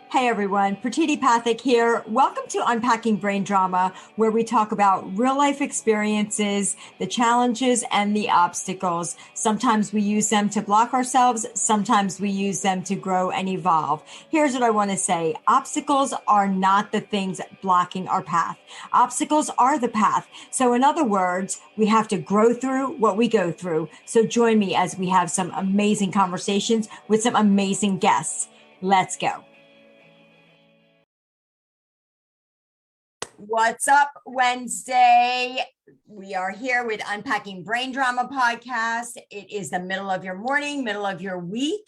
Hey everyone, Pratiti Pathak here. Welcome to Unpacking Brain Drama, where we talk about real life experiences, the challenges, and the obstacles. Sometimes we use them to block ourselves, sometimes we use them to grow and evolve. Here's what I want to say. Obstacles are not the things blocking our path. Obstacles are the path. So in other words, we have to grow through what we go through. So join me as we have some amazing conversations with some amazing guests. Let's go. What's up, Wednesday? We are here with Unpacking Brain Drama podcast. It is the middle of your morning, middle of your week,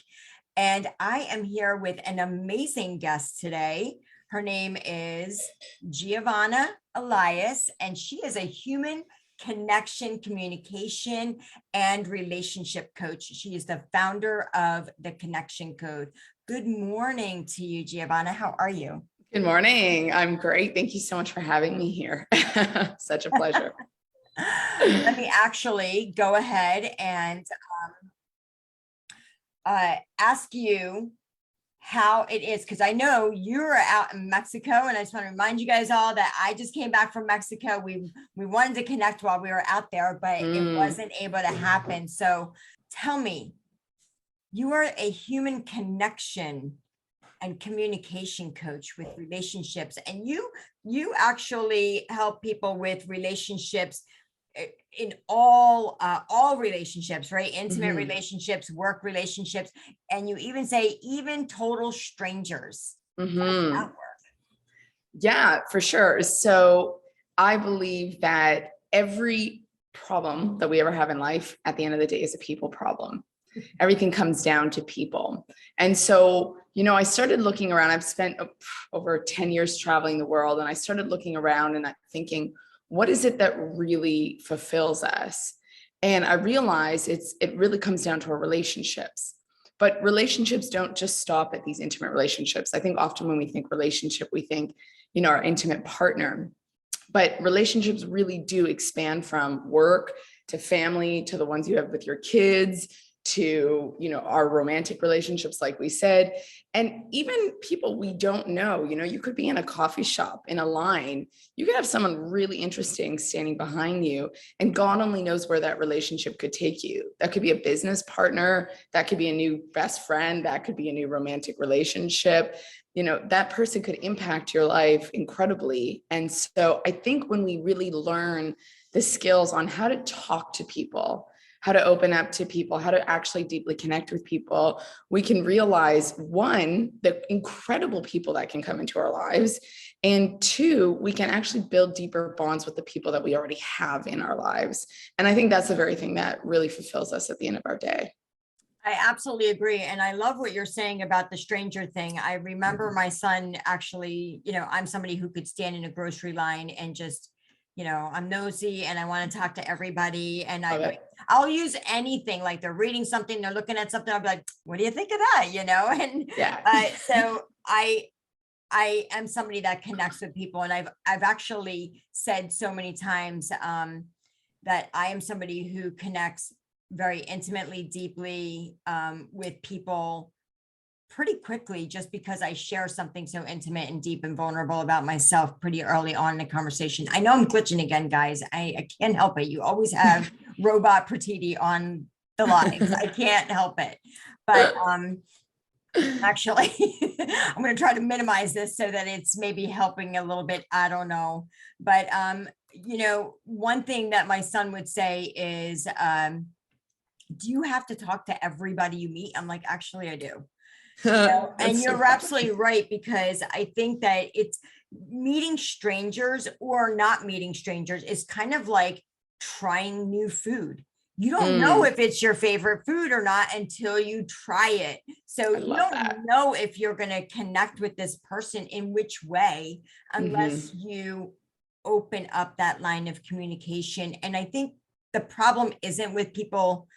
and I am here with an amazing guest today. Her name is Giovanna Elias, and she is a human connection, communication, and relationship coach. She is the founder of the Connection Code. Good morning to you, Giovanna. How are you? Good morning. I'm great. Thank you so much for having me here. Such a pleasure. Let me actually go ahead and ask you how it is, because I know you're out in Mexico, and I just want to remind you guys all that I just came back from Mexico. We wanted to connect while we were out there, but it wasn't able to happen. So tell me, you are a human connection and communication coach with relationships, and you actually help people with relationships in all relationships, right? Intimate relationships, work relationships, and you even say even total strangers. How does that work? Yeah, for sure. So I believe that every problem that we ever have in life at the end of the day is a people problem. Everything comes down to people. And so, I started looking around. I've spent over 10 years traveling the world, and I started looking around and thinking, what is it that really fulfills us? And I realized it really comes down to our relationships. But relationships don't just stop at these intimate relationships. I think often when we think relationship, we think, our intimate partner. But relationships really do expand from work to family to the ones you have with your kids to, our romantic relationships, like we said, and even people we don't know. You could be in a coffee shop in a line. You could have someone really interesting standing behind you, and God only knows where that relationship could take you. That could be a business partner. That could be a new best friend. That could be a new romantic relationship. That person could impact your life incredibly. And so I think when we really learn the skills on how to talk to people, how to open up to people, how to actually deeply connect with people, we can realize, one, the incredible people that can come into our lives, and two, we can actually build deeper bonds with the people that we already have in our lives. And I think that's the very thing that really fulfills us at the end of our day. I absolutely agree. And I love what you're saying about the stranger thing. I remember my son actually, I'm somebody who could stand in a grocery line and just, I'm nosy and I want to talk to everybody. And I'll use anything, like they're reading something, they're looking at something. I'll be like, what do you think of that? And yeah. So I am somebody that connects with people. And I've actually said so many times that I am somebody who connects very intimately, deeply with people pretty quickly, just because I share something so intimate and deep and vulnerable about myself pretty early on in the conversation. I know I'm glitching again, guys. I can't help it. You always have robot Pratiti on the lives. I can't help it. But actually, I'm going to try to minimize this so that it's maybe helping a little bit. I don't know. But, one thing that my son would say is, do you have to talk to everybody you meet? I'm like, actually, I do. And you're absolutely right, because I think that it's meeting strangers or not meeting strangers is kind of like trying new food. You don't know if it's your favorite food or not until you try it. So you don't know if you're going to connect with this person in which way unless you open up that line of communication. And I think the problem isn't with people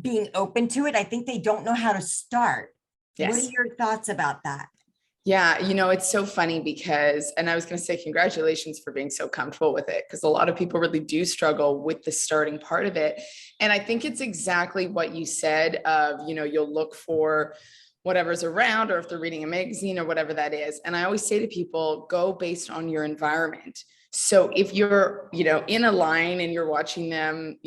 being open to it. I think they don't know how to start. Yes. What are your thoughts about that? Yeah, it's so funny because, and I was going to say congratulations for being so comfortable with it, because a lot of people really do struggle with the starting part of it. And I think it's exactly what you said of, you'll look for whatever's around, or if they're reading a magazine or whatever that is. And I always say to people, go based on your environment. So if you're, in a line and you're watching them,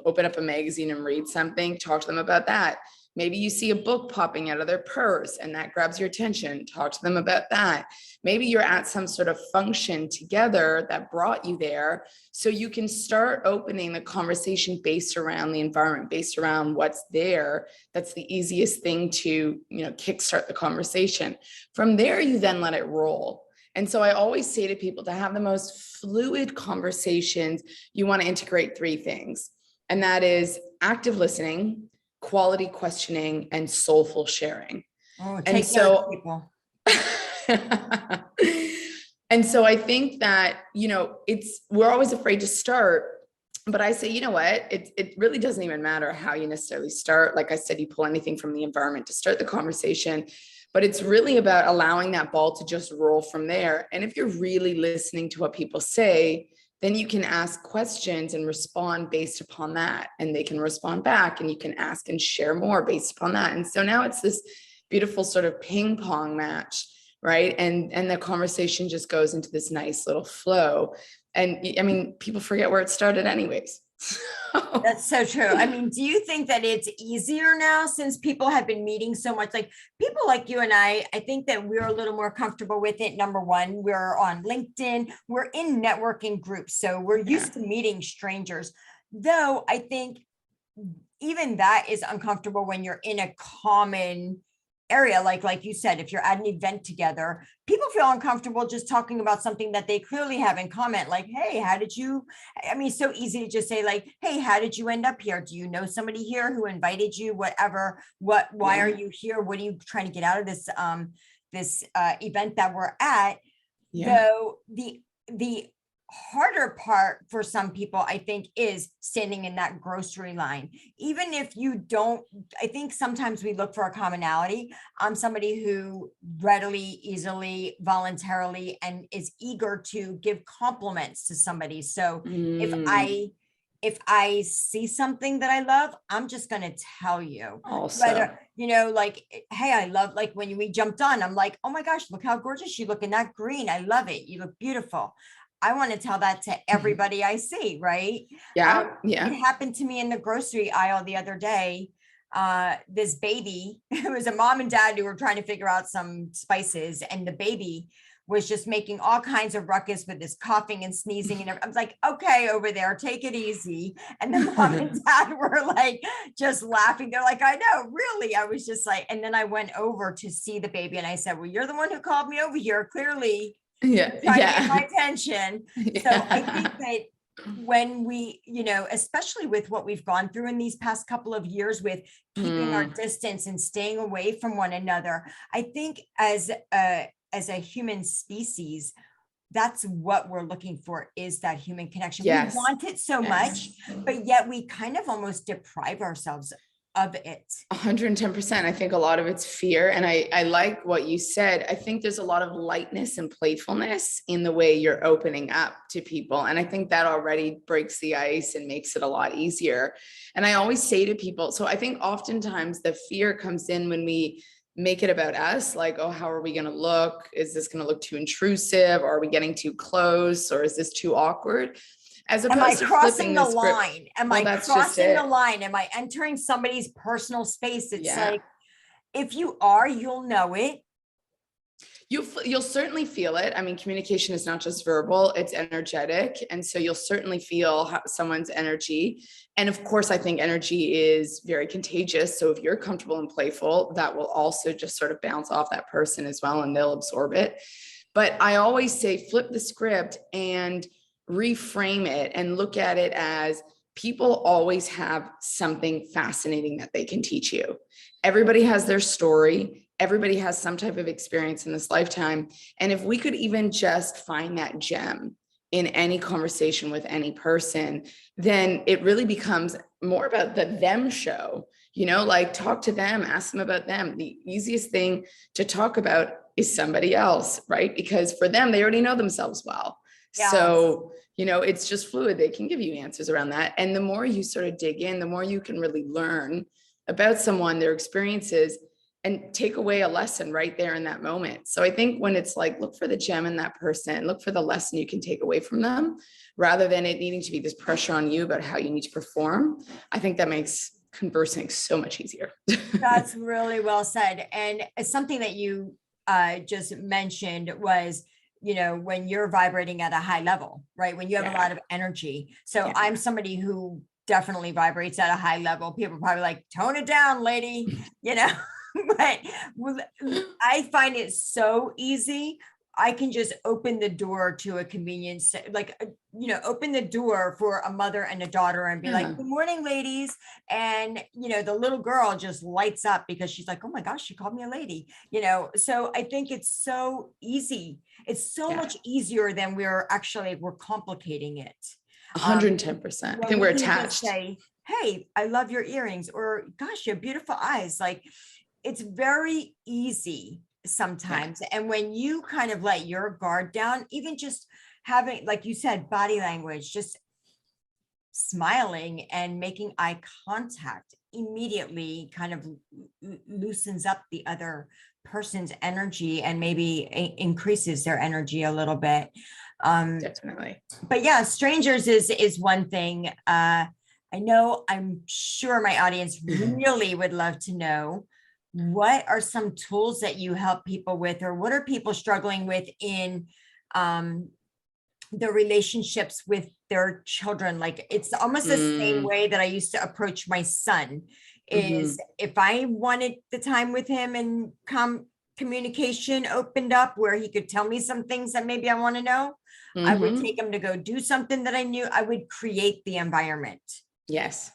open up a magazine and read something, talk to them about that. Maybe you see a book popping out of their purse and that grabs your attention. Talk to them about that. Maybe you're at some sort of function together that brought you there. So you can start opening the conversation based around the environment, based around what's there. That's the easiest thing to, kickstart the conversation. From there, you then let it roll. And so I always say to people, to have the most fluid conversations, you want to integrate 3 things. And that is active listening, quality questioning, and soulful sharing. Oh, And take so, notes, people. and so I think that, we're always afraid to start, but I say, you know what, it really doesn't even matter how you necessarily start. Like I said, you pull anything from the environment to start the conversation, but it's really about allowing that ball to just roll from there. And if you're really listening to what people say, then you can ask questions and respond based upon that. And they can respond back, and you can ask and share more based upon that. And so now it's this beautiful sort of ping pong match, right? And the conversation just goes into this nice little flow. And I mean, people forget where it started anyways. That's so true. I mean, do you think that it's easier now since people have been meeting so much? Like people like you and I think that we're a little more comfortable with it. Number one, we're on LinkedIn, we're in networking groups, so we're used to meeting strangers. Though I think even that is uncomfortable when you're in a common area, like you said, if you're at an event together, people feel uncomfortable just talking about something that they clearly have in common, like, hey, how did you, I mean, it's so easy to just say like, hey, how did you end up here? Do you know somebody here who invited you? Whatever, why are you here? What are you trying to get out of this event that we're at? Though the harder part for some people, I think, is standing in that grocery line. Even if you don't, I think sometimes we look for a commonality. I'm somebody who readily, easily, voluntarily, and is eager to give compliments to somebody. So if I see something that I love, I'm just going to tell you. Also, whether, like, hey, I love, like when we jumped on, I'm like, oh my gosh, look how gorgeous you look in that green. I love it. You look beautiful. I want to tell that to everybody I see, right? Yeah. It happened to me in the grocery aisle the other day. This baby, it was a mom and dad who were trying to figure out some spices, and the baby was just making all kinds of ruckus with this coughing and sneezing. And I was like, okay, over there, take it easy. And the mom and dad were like, just laughing. They're like, I know, really. I was just like, and then I went over to see the baby and I said, well, you're the one who called me over here. Clearly, trying to get my attention. So I think that when we, especially with what we've gone through in these past couple of years with keeping our distance and staying away from one another, I think as a human species, that's what we're looking for, is that human connection. Yes. We want it so much, but yet we kind of almost deprive ourselves of it. 110%. I think a lot of it's fear. And I like what you said. I think there's a lot of lightness and playfulness in the way you're opening up to people. And I think that already breaks the ice and makes it a lot easier. And I always say to people, so I think oftentimes the fear comes in when we make it about us, like, oh, how are we going to look? Is this going to look too intrusive? Or are we getting too close? Or is this too awkward? As opposed am I to crossing the script. line? Am I crossing the line? Am I entering somebody's personal space? It's like, if you are, you'll know it. You'll certainly feel it. I mean, communication is not just verbal, it's energetic. And so you'll certainly feel someone's energy. And of course, I think energy is very contagious. So if you're comfortable and playful, that will also just sort of bounce off that person as well, and they'll absorb it. But I always say, flip the script and reframe it and look at it as, people always have something fascinating that they can teach you. Everybody has their story. Everybody has some type of experience in this lifetime. And if we could even just find that gem in any conversation with any person, then it really becomes more about the them show, like talk to them, ask them about them. The easiest thing to talk about is somebody else, right? Because for them, they already know themselves well. Yes. So, it's just fluid. They can give you answers around that. And the more you sort of dig in, the more you can really learn about someone, their experiences. and take away a lesson right there in that moment. So I think when it's like, look for the gem in that person, look for the lesson you can take away from them, rather than it needing to be this pressure on you about how you need to perform. I think that makes conversing so much easier. That's really well said. And something that you just mentioned was, when you're vibrating at a high level, right? When you have a lot of energy. So I'm somebody who definitely vibrates at a high level. People are probably like, tone it down, lady, but I find it so easy. I can just open the door to a convenience, like, open the door for a mother and a daughter and be like, good morning, ladies. And, the little girl just lights up because she's like, oh my gosh, she called me a lady, so I think it's so easy. It's so much easier than we're complicating it. 110%. I think we're attached. Say, hey, I love your earrings, or gosh, you have beautiful eyes. Like, it's very easy sometimes. And when you kind of let your guard down, even just having, like you said, body language, just smiling and making eye contact immediately kind of loosens up the other person's energy and maybe increases their energy a little bit. Definitely. But yeah, strangers is one thing. I'm sure my audience really would love to know, what are some tools that you help people with, or what are people struggling with in the relationships with their children? Like, it's almost the same way that I used to approach my son, is if I wanted the time with him and communication opened up where he could tell me some things that maybe I want to know, I would take him to go do something that I knew. I would create the environment. Yes.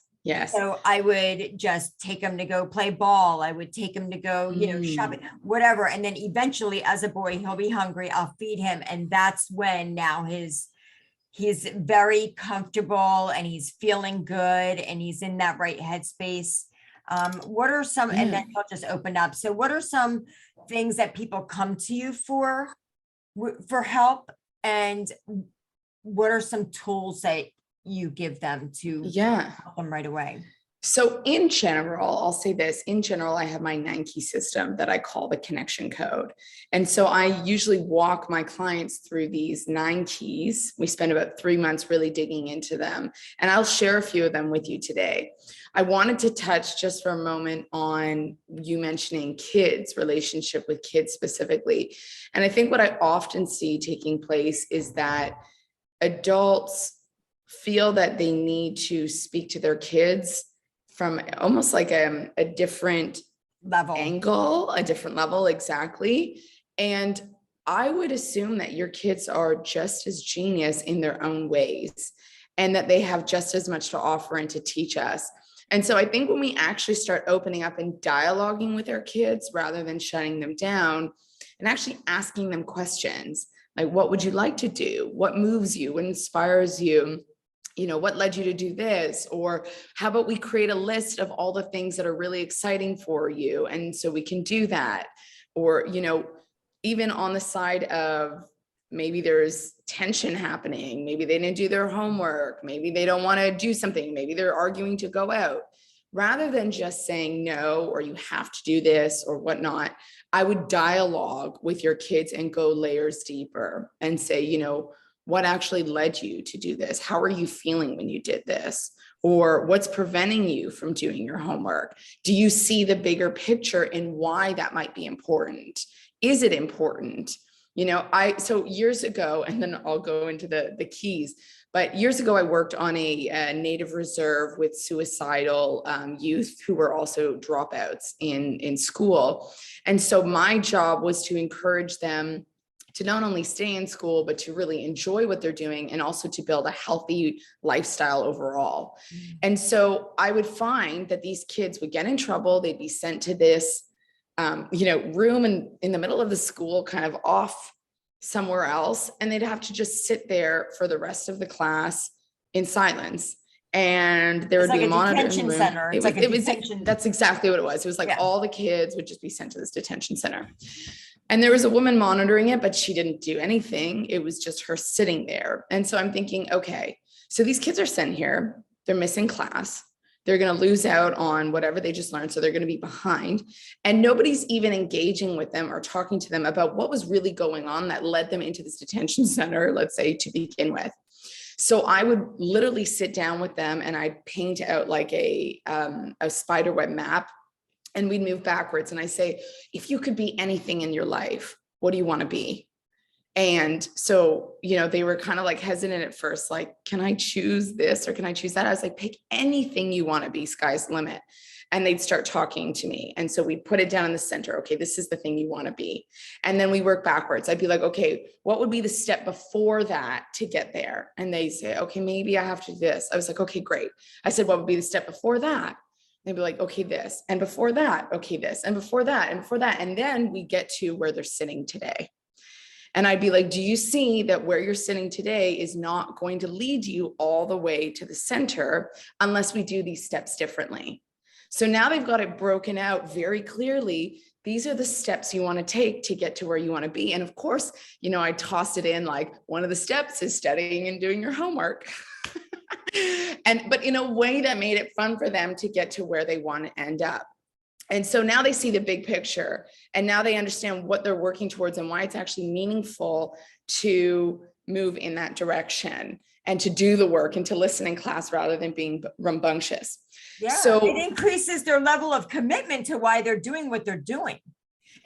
So I would just take him to go play ball. I would take him to go, shopping, whatever. And then eventually, as a boy, he'll be hungry. I'll feed him. And that's when now he's very comfortable and he's feeling good and he's in that right headspace. What are some, and then he'll just open up. So what are some things that people come to you for help? And what are some tools that you give them to help them right away? So in general, I'll say this, in general, I have my 9-key system that I call the connection code. And so I usually walk my clients through these 9 keys. We spend about 3 months really digging into them. And I'll share a few of them with you today. I wanted to touch just for a moment on you mentioning kids, relationship with kids specifically. And I think what I often see taking place is that adults feel that they need to speak to their kids from almost like a different angle, a different level. Exactly. And I would assume that your kids are just as genius in their own ways and that they have just as much to offer and to teach us. And so I think when we actually start opening up and dialoguing with our kids rather than shutting them down and actually asking them questions, like, what would you like to do? What moves you? What inspires you? What led you to do this? Or how about we create a list of all the things that are really exciting for you? And so we can do that. Or, even on the side of maybe there's tension happening. Maybe they didn't do their homework. Maybe they don't want to do something. Maybe they're arguing to go out. Rather than just saying no, or you have to do this or whatnot, I would dialogue with your kids and go layers deeper and say, what actually led you to do this? How are you feeling when you did this? Or what's preventing you from doing your homework? Do you see the bigger picture and why that might be important? Is it important? So years ago, and then I'll go into the keys, but years ago, I worked on a native reserve with suicidal youth who were also dropouts in school. And so my job was to encourage them to not only stay in school, but to really enjoy what they're doing and also to build a healthy lifestyle overall. And so I would find that these kids would get in trouble. They'd be sent to this, room in the middle of the school, kind of off somewhere else. And they'd have to just sit there for the rest of the class in silence. And there would be a monitoring room. Center. That's exactly what it was. It was like all the kids would just be sent to this detention center. And there was a woman monitoring it, but she didn't do anything. It was just her sitting there. And so I'm thinking, okay, so these kids are sent here. They're missing class. They're going to lose out on whatever they just learned. So they're going to be behind, and nobody's even engaging with them or talking to them about what was really going on that led them into this detention center, let's say, to begin with. So I would literally sit down with them and I'd paint out like a spider web map, and we'd move backwards. And I say, if you could be anything in your life, what do you want to be? And so, they were kind of like hesitant at first, like, can I choose this or can I choose that? I was like, pick anything you want to be, sky's the limit. And they'd start talking to me. And so we put it down in the center. Okay, this is the thing you want to be. And then we work backwards. I'd be like, okay, what would be the step before that to get there? And they say, okay, maybe I have to do this. I was like, okay, great. I said, what would be the step before that? They'd be like, okay, this. And before that, okay, this. And before that, and before that. And then we get to where they're sitting today. And I'd be like, do you see that where you're sitting today is not going to lead you all the way to the center unless we do these steps differently? So now they've got it broken out very clearly. These are the steps you want to take to get to where you want to be. And of course, I tossed it in like one of the steps is studying and doing your homework. But in a way that made it fun for them to get to where they want to end up. And so now they see the big picture, and now they understand what they're working towards and why it's actually meaningful to move in that direction and to do the work and to listen in class rather than being rambunctious. Yeah, so it increases their level of commitment to why they're doing what they're doing.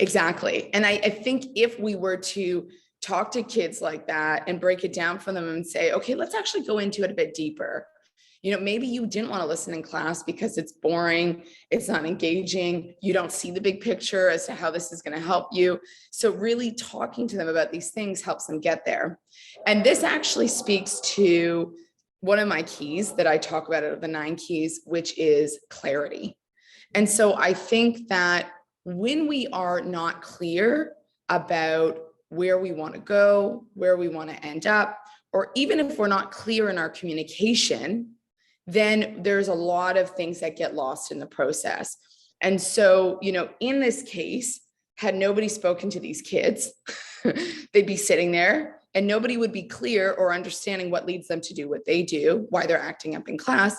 Exactly. And I think if we were to talk to kids like that and break it down for them and say, okay, let's actually go into it a bit deeper. Maybe you didn't want to listen in class because it's boring, it's not engaging, you don't see the big picture as to how this is going to help you. So really talking to them about these things helps them get there. And this actually speaks to one of my keys that I talk about out of the 9 keys, which is clarity. And so I think that when we are not clear about where we want to go, where we want to end up, or even if we're not clear in our communication, then there's a lot of things that get lost in the process. And so, in this case, had nobody spoken to these kids, they'd be sitting there and nobody would be clear or understanding what leads them to do what they do, why they're acting up in class.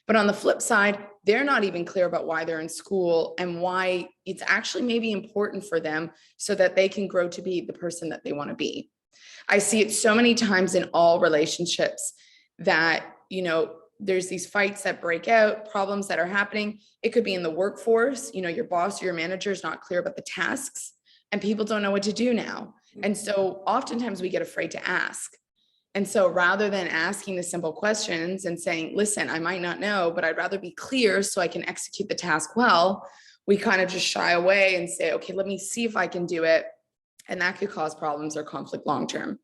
But on the flip side, they're not even clear about why they're in school and why it's actually maybe important for them so that they can grow to be the person that they want to be. I see it so many times in all relationships that, there's these fights that break out, problems that are happening. It could be in the workforce, your boss or your manager is not clear about the tasks and people don't know what to do now. And so oftentimes we get afraid to ask. And so rather than asking the simple questions and saying, listen, I might not know, but I'd rather be clear so I can execute the task well, we kind of just shy away and say, okay, let me see if I can do it. And that could cause problems or conflict long-term.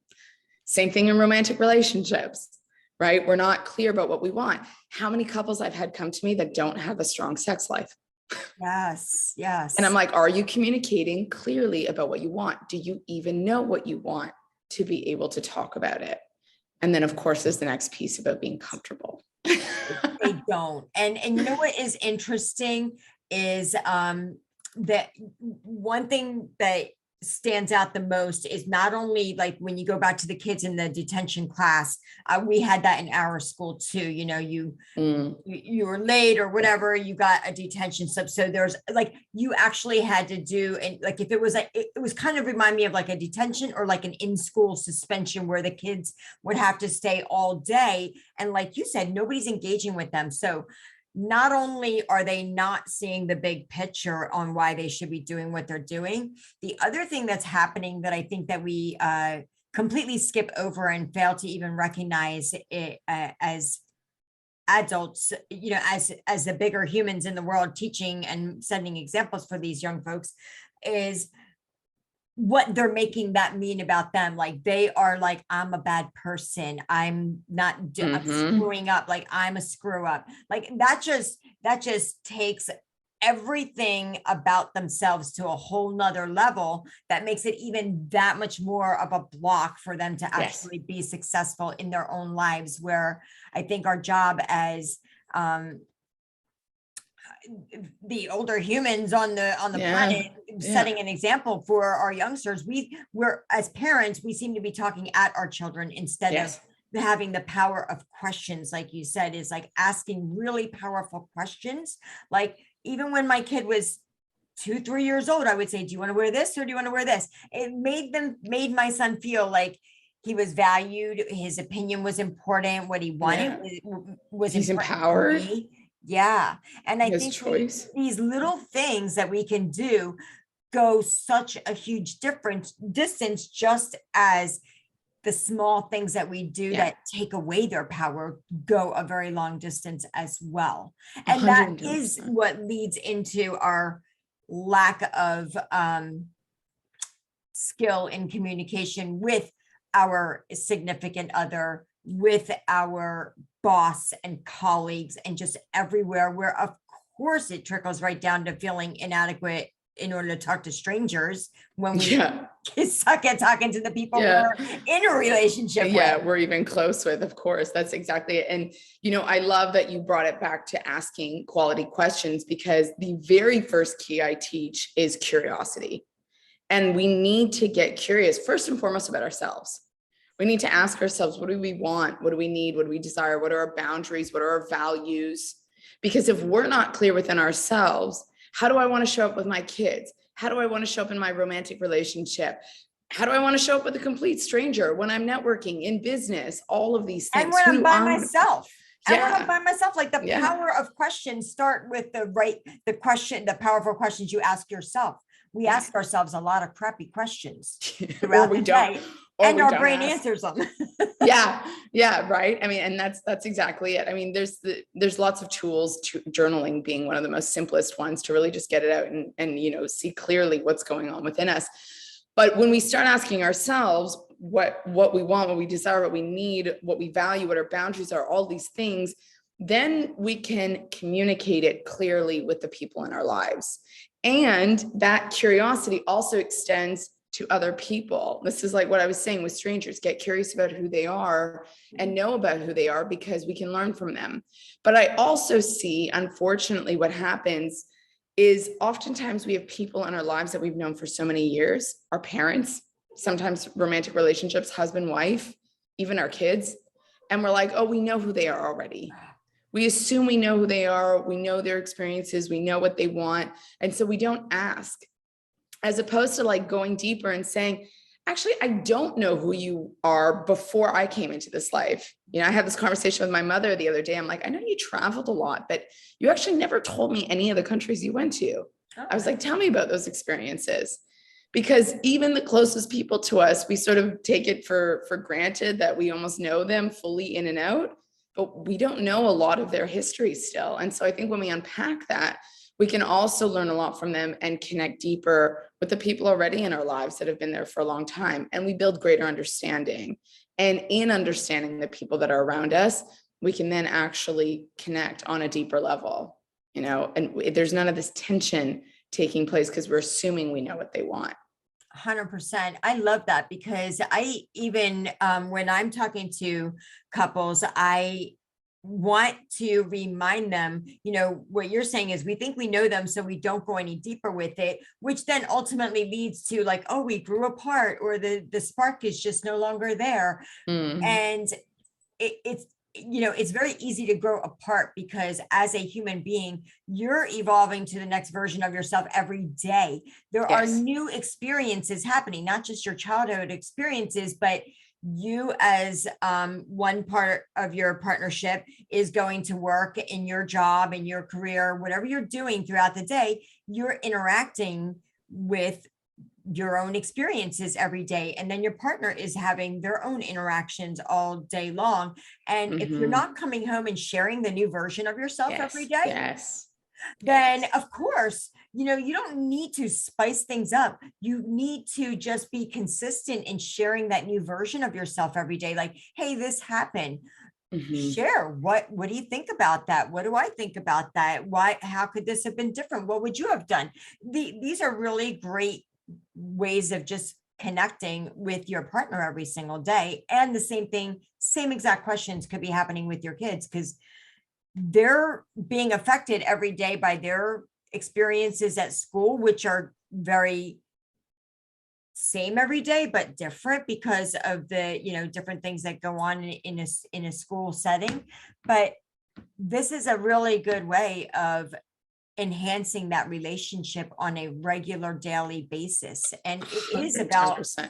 Same thing in romantic relationships. Right? We're not clear about what we want. How many couples I've had come to me that don't have a strong sex life? Yes. And I'm like, are you communicating clearly about what you want? Do you even know what you want to be able to talk about it? And then of course, there's the next piece about being comfortable. They don't. And what is interesting is that one thing that stands out the most is not only like when you go back to the kids in the detention class, we had that in our school too. You were late or whatever, you got a detention sub. So there's like, you actually had to do, and like, if it was like, it was kind of remind me of like a detention or like an in-school suspension where the kids would have to stay all day. And like you said, nobody's engaging with them. So not only are they not seeing the big picture on why they should be doing what they're doing, the other thing that's happening that I think that we completely skip over and fail to even recognize it as adults, as the bigger humans in the world, teaching and setting examples for these young folks, is what they're making that mean about them. Like they are like, I'm a bad person. I'm not I'm screwing up. Like I'm a screw up. Like that just takes everything about themselves to a whole nother level that makes it even that much more of a block for them to actually be successful in their own lives. Where I think our job as the older humans on the planet, setting an example for our youngsters, we're as parents, we seem to be talking at our children instead of having the power of questions, like you said, is like asking really powerful questions. Like even when my kid was 2, 3 years old, I would say, do you want to wear this or do you want to wear this? It made my son feel like he was valued. His opinion was important. What he wanted was He's important to empowered. me. Yeah. And I His think choice. these little things that we can do go such a huge distance, just as the small things that we do that take away their power go a very long distance as well. And that is 110%. what leads into our lack of skill in communication with our significant other, with our boss and colleagues, and just everywhere, where of course it trickles right down to feeling inadequate in order to talk to strangers when we suck at talking to the people we're in a relationship with. We're even close with, of course. That's exactly it. And, you know, I love that you brought it back to asking quality questions, because the very first key I teach is curiosity. And we need to get curious first and foremost about ourselves. We need to ask ourselves, what do we want? What do we need? What do we desire? What are our boundaries? What are our values? Because if we're not clear within ourselves, how do I want to show up with my kids? How do I want to show up in my romantic relationship? How do I want to show up with a complete stranger when I'm networking in business? All of these things. And when I'm by myself. And when I'm by myself, like the power of questions start with the powerful questions you ask yourself. We ask ourselves a lot of crappy questions throughout the day, and our brain answers them. Right. I mean, and that's exactly it. I mean, there's lots of tools, to journaling being one of the most simplest ones, to really just get it out and you know, see clearly what's going on within us. But when we start asking ourselves what we want, what we desire, what we need, what we value, what our boundaries are, all these things, then we can communicate it clearly with the people in our lives. And that curiosity also extends to other people. This is like what I was saying with strangers. Get curious about who they are and know about who they are, because we can learn from them. But I also see, unfortunately, what happens is oftentimes we have people in our lives that we've known for so many years, our parents, sometimes romantic relationships, husband, wife, even our kids. And we're like, oh, we know who they are already. We assume we know who they are. We know their experiences. We know what they want. And so we don't ask, as opposed to like going deeper and saying, actually, I don't know who you are before I came into this life. You know, I had this conversation with my mother the other day. I'm like, I know you traveled a lot, but you actually never told me any of the countries you went to. I was like, tell me about those experiences. Because even the closest people to us, we sort of take it for granted that we almost know them fully in and out, but we don't know a lot of their history still. And so I think when we unpack that, we can also learn a lot from them and connect deeper with the people already in our lives that have been there for a long time. And we build greater understanding. And in understanding the people that are around us, we can then actually connect on a deeper level, you know, and there's none of this tension taking place because we're assuming we know what they want. 100%. I love that, because I even when I'm talking to couples, I want to remind them, you know, what you're saying is we think we know them, so we don't go any deeper with it, which then ultimately leads to like, oh, we grew apart, or the spark is just no longer there. And it's, you know, it's very easy to grow apart, because as a human being, you're evolving to the next version of yourself every day. There are new experiences happening, not just your childhood experiences, but you as one part of your partnership is going to work in your job, in your career, whatever you're doing throughout the day, you're interacting with your own experiences every day. And then your partner is having their own interactions all day long. And if you're not coming home and sharing the new version of yourself every day, then of course, you know, you don't need to spice things up. You need to just be consistent in sharing that new version of yourself every day. Like, hey, this happened. Share what do you think about that? What do I think about that? How could this have been different? What would you have done? These are really great ways of just connecting with your partner every single day. And the same thing, same exact questions could be happening with your kids, because they're being affected every day by their experiences at school, which are very same every day, but different because of the, different things that go on in a school setting. But this is a really good way of enhancing that relationship on a regular daily basis. And it is about 110%.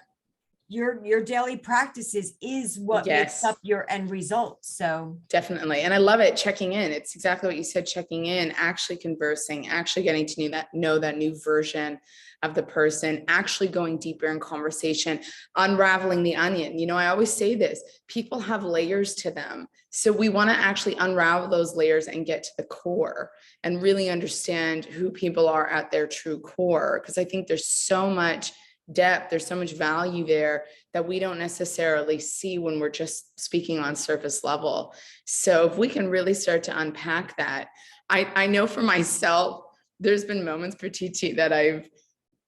your daily practices is what makes Yes. up your end result. So Definitely. And I love it. Checking in. It's exactly what you said, checking in, actually conversing, actually getting to know that new version of the person, actually going deeper in conversation, unraveling the onion. I always say this, people have layers to them. So we want to actually unravel those layers and get to the core and really understand who people are at their true core. Because I think there's so much depth, there's so much value there that we don't necessarily see when we're just speaking on surface level. So if we can really start to unpack that, I know for myself, there's been moments, Prateeti, that I've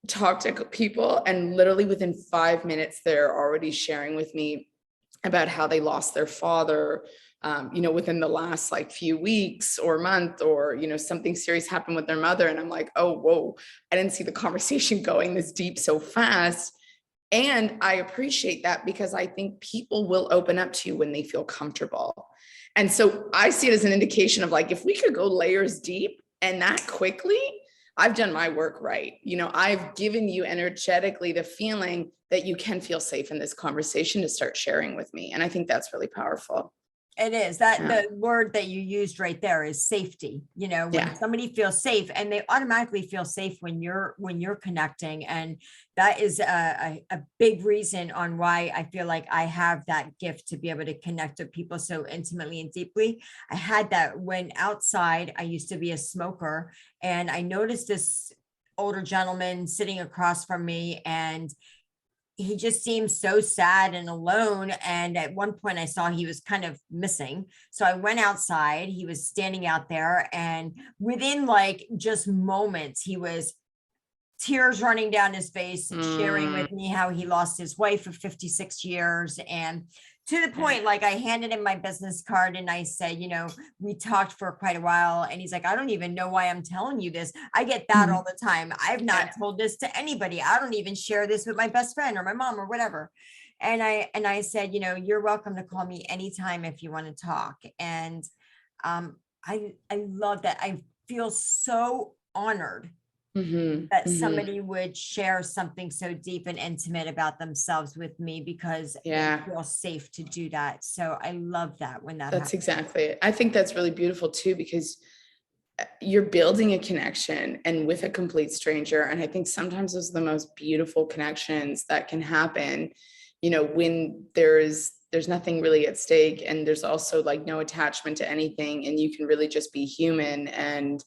talked to people and literally within 5 minutes, they're already sharing with me about how they lost their father, within the last few weeks or month, or, something serious happened with their mother. And I'm like, oh, whoa, I didn't see the conversation going this deep so fast. And I appreciate that because I think people will open up to you when they feel comfortable. And so I see it as an indication of if we could go layers deep and that quickly, I've done my work right. I've given you energetically the feeling that you can feel safe in this conversation to start sharing with me. And I think that's really powerful. it is that the word that you used right there is safety. When somebody feels safe, and they automatically feel safe when you're connecting. And that is a big reason on why I feel like I have that gift to be able to connect with people so intimately and deeply. I had that when outside. I used to be a smoker, and I noticed this older gentleman sitting across from me, and he just seemed so sad and alone. And at one point I saw he was kind of missing. So I went outside, he was standing out there, and within just moments, he was tears running down his face, sharing with me how he lost his wife of 56 years. And to the point, I handed him my business card and I said, we talked for quite a while. And he's like, I don't even know why I'm telling you this. I get that all the time. I've not told this to anybody. I don't even share this with my best friend or my mom or whatever. And I said, you're welcome to call me anytime if you want to talk. And I love that. I feel so honored that somebody would share something so deep and intimate about themselves with me, because they feel safe to do that. So I love that when that's happens. Exactly it. I think that's really beautiful too, because you're building a connection and with a complete stranger. And I think sometimes those are the most beautiful connections that can happen, when there's nothing really at stake, and there's also no attachment to anything, and you can really just be human. And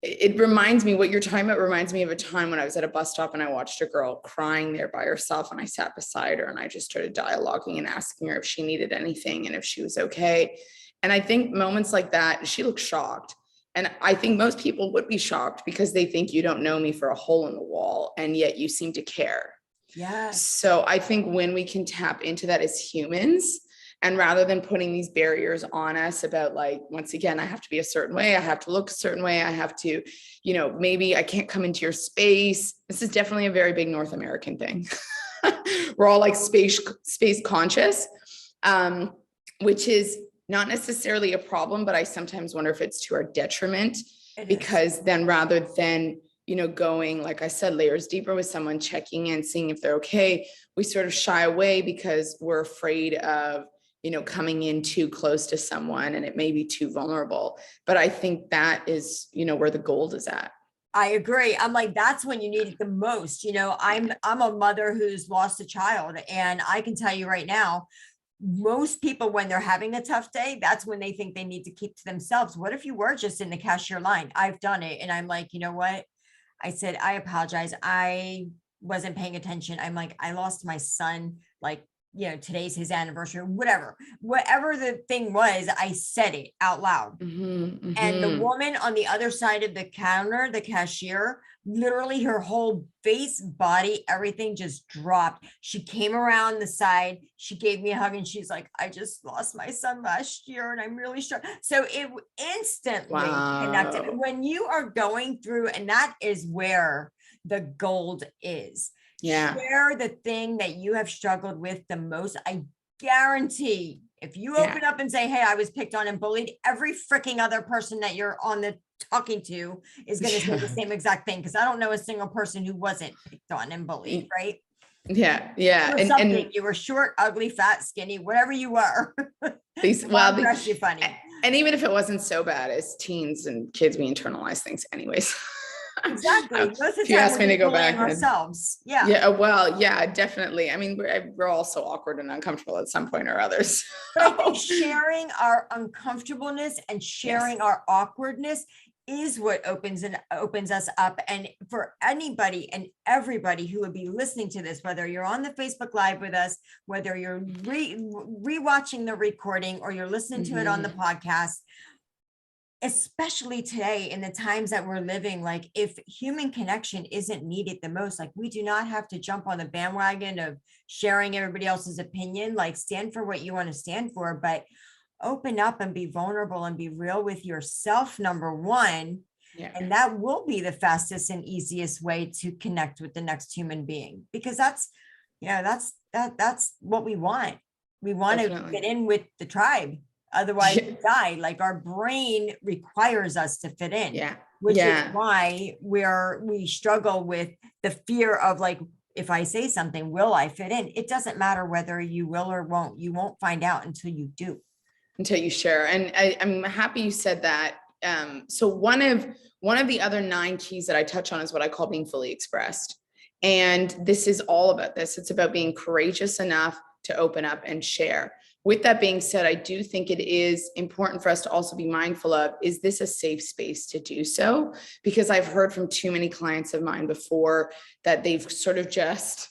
it reminds me, what you're talking about reminds me of a time when I was at a bus stop and I watched a girl crying there by herself, and I sat beside her and I just started dialoguing and asking her if she needed anything and if she was okay. And I think moments like that, she looked shocked. And I think most people would be shocked because they think you don't know me for a hole in the wall, and yet you seem to care. Yeah. So I think when we can tap into that as humans, and rather than putting these barriers on us about once again, I have to be a certain way, I have to look a certain way, I have to, maybe I can't come into your space. This is definitely a very big North American thing. We're all space conscious, which is not necessarily a problem, but I sometimes wonder if it's to our detriment, because then rather than, going, like I said, layers deeper with someone, checking in, seeing if they're okay, we sort of shy away because we're afraid of, coming in too close to someone, and it may be too vulnerable. But I think that is, where the gold is at. I agree. I'm that's when you need it the most. I'm a mother who's lost a child, and I can tell you right now, most people, when they're having a tough day, that's when they think they need to keep to themselves. What if you were just in the cashier line? I've done it. And I'm you know what? I said, I apologize. I wasn't paying attention. I'm I lost my son, today's his anniversary, whatever the thing was, I said it out loud. And the woman on the other side of the counter, the cashier, literally her whole face, body, everything just dropped. She came around the side, she gave me a hug, and she's like, I just lost my son last year and I'm really struck. So it instantly connected. When you are going through, and that is where the gold is. Yeah. Share the thing that you have struggled with the most. I guarantee if you Yeah. open up and say, hey, I was picked on and bullied, every freaking other person that you're on the talking to is going to say the same exact thing. Cause I don't know a single person who wasn't picked on and bullied, right? Yeah. Yeah. Or something. You were short, ugly, fat, skinny, whatever you were. These, Mom dressed you funny. and even if it wasn't so bad as teens and kids, we internalize things anyways. Exactly. Most of If the you time ask me to go back ourselves. Yeah. yeah, well, yeah, definitely. I mean, we're all so awkward and uncomfortable at some point or others. But I think sharing our uncomfortableness and sharing Yes. our awkwardness is what opens us up. And for anybody and everybody who would be listening to this, whether you're on the Facebook Live with us, whether you're rewatching the recording or you're listening to it on the podcast, especially today in the times that we're living, like if human connection isn't needed the most, like we do not have to jump on the bandwagon of sharing everybody else's opinion, like stand for what you want to stand for, but open up and be vulnerable and be real with yourself, number one. Yeah. And that will be the fastest and easiest way to connect with the next human being, because that's what we want. We want Definitely. to fit in with the tribe. Otherwise we die. Like our brain requires us to fit in. Yeah. Which is why we struggle with the fear of like, if I say something, will I fit in? It doesn't matter whether you will or won't. You won't find out until you do. Until you share. And I'm happy you said that. So one of the other 9 keys that I touch on is what I call being fully expressed. And this is all about this. It's about being courageous enough to open up and share. With that being said, I do think it is important for us to also be mindful of, is this a safe space to do so? Because I've heard from too many clients of mine before that they've sort of just,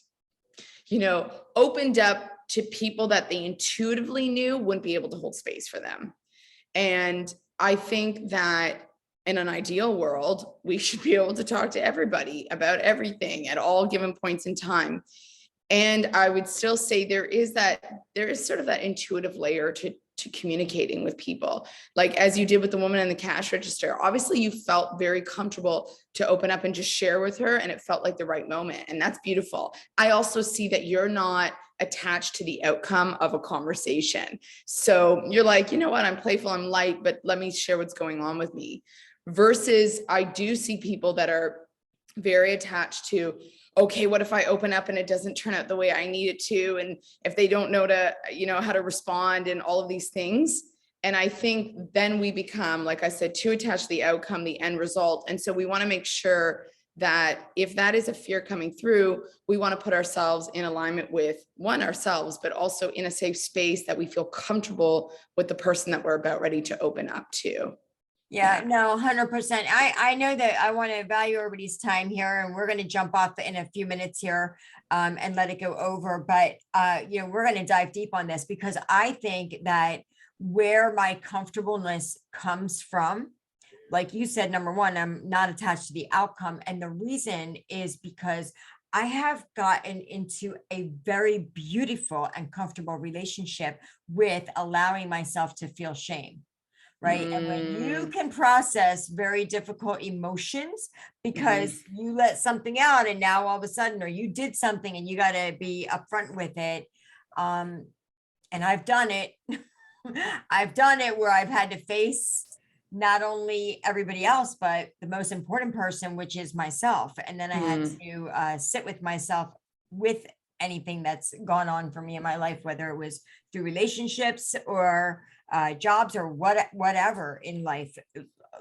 opened up to people that they intuitively knew wouldn't be able to hold space for them. And I think that in an ideal world, we should be able to talk to everybody about everything at all given points in time. And I would still say there is sort of that intuitive layer to communicating with people. Like as you did with the woman in the cash register, obviously you felt very comfortable to open up and just share with her, and it felt like the right moment. And that's beautiful. I also see that you're not attached to the outcome of a conversation. So you're like, you know what, I'm playful, I'm light, but let me share what's going on with me. Versus I do see people that are very attached to, okay, what if I open up and it doesn't turn out the way I need it to? And if they don't know how to respond and all of these things. And I think then we become, like I said, too attached to the outcome, the end result. And so we want to make sure that if that is a fear coming through, we want to put ourselves in alignment with ourselves, but also in a safe space that we feel comfortable with the person that we're about ready to open up to. Yeah, no, 100%. I know that I want to value everybody's time here, and we're going to jump off in a few minutes here and let it go over. But, we're going to dive deep on this, because I think that where my comfortableness comes from, like you said, number one, I'm not attached to the outcome. And the reason is because I have gotten into a very beautiful and comfortable relationship with allowing myself to feel shame. Right. And when you can process very difficult emotions because you let something out and now all of a sudden, or you did something and you got to be upfront with it. And I've done it. I've done it where I've had to face not only everybody else, but the most important person, which is myself. And then I had to sit with myself with anything that's gone on for me in my life, whether it was through relationships or jobs or whatever in life.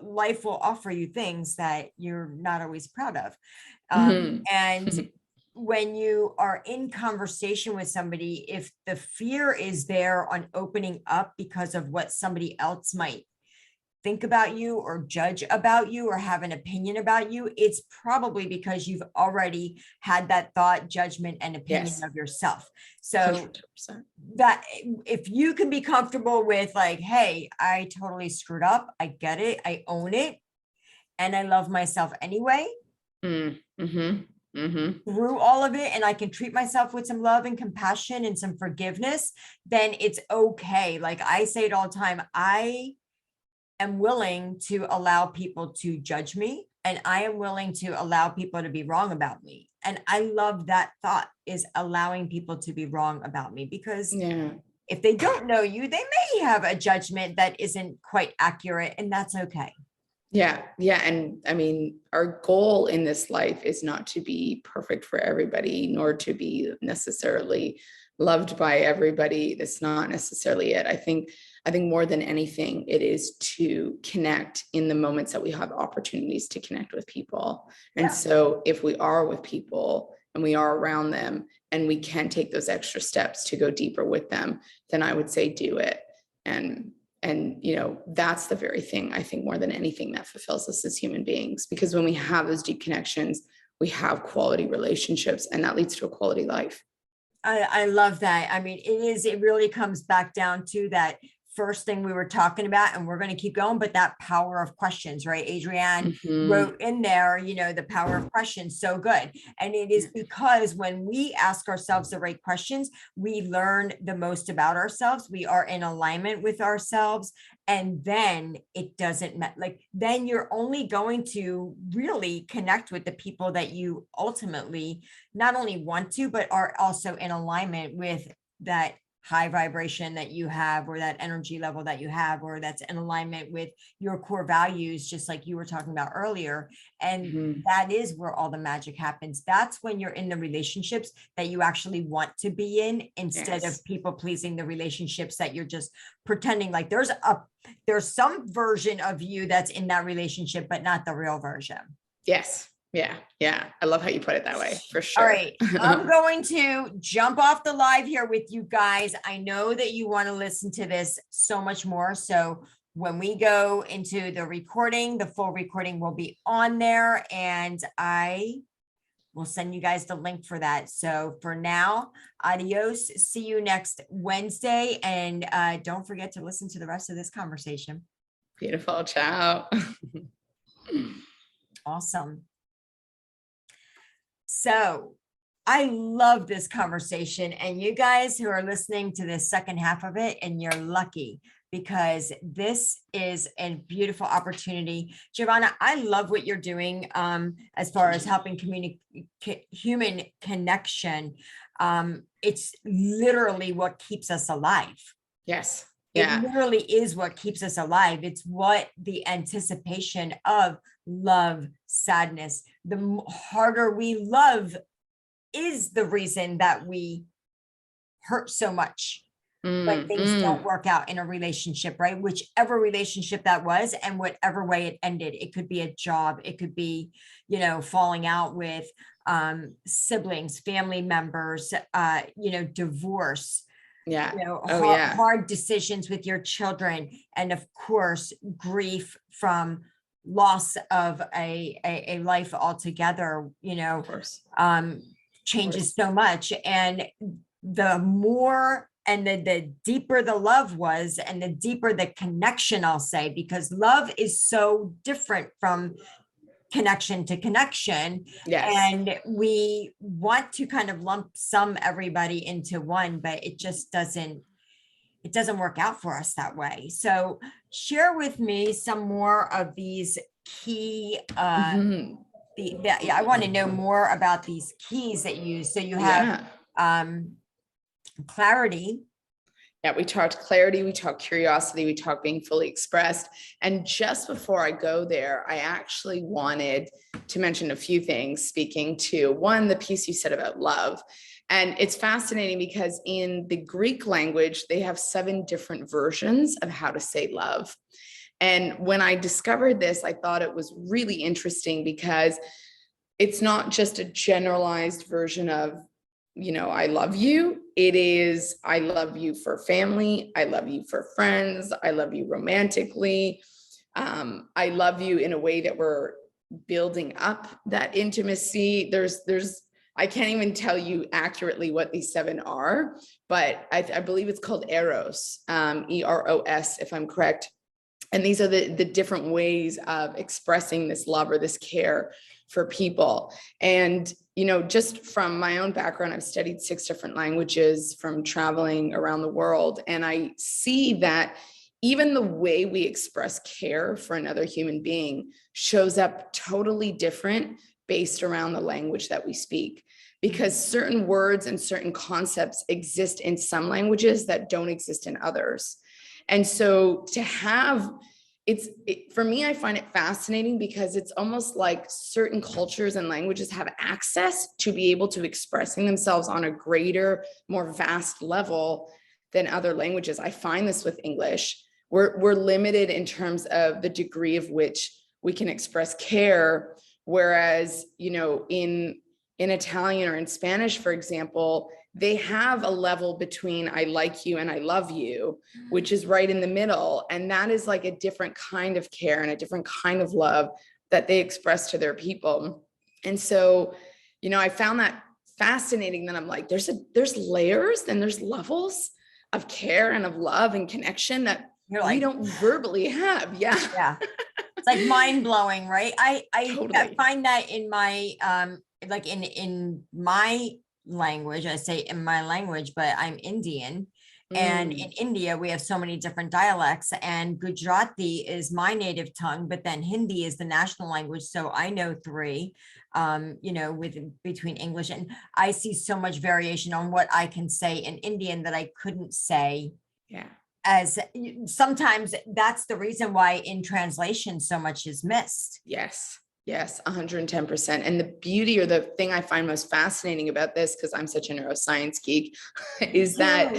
Life will offer you things that you're not always proud of. And when you are in conversation with somebody, if the fear is there on opening up because of what somebody else might think about you or judge about you or have an opinion about you, it's probably because you've already had that thought, judgment, and opinion of yourself. So 100%. that if you can be comfortable with like, hey, I totally screwed up, I get it, I own it, and I love myself anyway. Through all of it, and I can treat myself with some love and compassion and some forgiveness, then it's okay. Like I say it all the time, I am willing to allow people to judge me. and I am willing to allow people to be wrong about me. And I love that thought, is allowing people to be wrong about me, because Yeah. if they don't know you, they may have a judgment that isn't quite accurate, and that's okay. Yeah. Yeah. And I mean, our goal in this life is not to be perfect for everybody, nor to be necessarily loved by everybody. That's not necessarily it. I think more than anything, it is to connect in the moments that we have opportunities to connect with people. And Yeah. so if we are with people and we are around them and we can take those extra steps to go deeper with them, then I would say do it. And you know, that's the very thing, I think, more than anything, that fulfills us as human beings, because when we have those deep connections, we have quality relationships, and that leads to a quality life. I love that. I mean, it really comes back down to that first thing we were talking about, and we're going to keep going, but that power of questions, right? Adrienne Mhm. wrote in there, the power of questions. So good. And it is because when we ask ourselves the right questions, we learn the most about ourselves. We are in alignment with ourselves. And then it doesn't matter. Like, then you're only going to really connect with the people that you ultimately not only want to, but are also in alignment with that high vibration that you have, or that energy level that you have, or that's in alignment with your core values, just like you were talking about earlier. And Mhm. that is where all the magic happens. That's when you're in the relationships that you actually want to be in, instead Yes. of people pleasing, the relationships that you're just pretending like there's some version of you that's in that relationship, but not the real version. Yes. Yeah. Yeah. I love how you put it that way, for All sure. right, I'm going to jump off the live here with you guys. I know that you want to listen to this so much more. So when we go into the recording, the full recording will be on there, and I will send you guys the link for that. So for now, adios. See you next Wednesday. And don't forget to listen to the rest of this conversation. Beautiful. Ciao. Awesome. So I love this conversation, and you guys who are listening to the second half of it, and you're lucky, because this is a beautiful opportunity. Giovanna, I love what you're doing as far as helping human connection. It's literally what keeps us alive. Yes. It Yeah. literally is what keeps us alive. It's what the anticipation of love, sadness, the harder we love is the reason that we hurt so much when things don't work out in a relationship, right? Whichever relationship that was, and whatever way it ended. It could be a job, it could be, falling out with siblings, family members, divorce, Yeah. Oh, yeah. hard decisions with your children, and of course, grief from loss of a life altogether, Of course. changes so much. And the more and the deeper the love was, and the deeper the connection, I'll say, because love is so different from connection to connection. Yes. And we want to kind of lump sum everybody into one, but it doesn't work out for us that way. So share with me some more of these key Mhm. I want to know more about these keys that you use. So you have Yeah. clarity. Yeah, we talked clarity, we talked curiosity, we talked being fully expressed. And just before I go there, I actually wanted to mention a few things, speaking to one, the piece you said about love. And it's fascinating because in the Greek language, they have 7 different versions of how to say love. And when I discovered this, I thought it was really interesting because it's not just a generalized version of, I love you. It is, I love you for family. I love you for friends. I love you romantically. I love you in a way that we're building up that intimacy. I can't even tell you accurately what these 7 are, but I believe it's called Eros, Eros, if I'm correct. And these are the different ways of expressing this love or this care for people. And, just from my own background, I've studied 6 different languages from traveling around the world. And I see that even the way we express care for another human being shows up totally different based around the language that we speak, because certain words and certain concepts exist in some languages that don't exist in others. And so to have, for me, I find it fascinating because it's almost like certain cultures and languages have access to be able to expressing themselves on a greater, more vast level than other languages. I find this with English. We're limited in terms of the degree of which we can express care. Whereas, in Italian or in Spanish, for example, they have a level between I like you and I love you, which is right in the middle. And that is like a different kind of care and a different kind of love that they express to their people. And so, I found that fascinating. That I'm like, there's layers and there's levels of care and of love and connection that we don't verbally have. Yeah. It's like mind blowing, right? I Totally. find that in my, like in my language, I say in my language, but I'm Indian. And in India, we have so many different dialects, and Gujarati is my native tongue, but then Hindi is the national language. So I know three, between English, and I see so much variation on what I can say in Indian that I couldn't say. Yeah. As sometimes that's the reason why in translation so much is missed. Yes, 110%. And the beauty, or the thing I find most fascinating about this, because I'm such a neuroscience geek, is that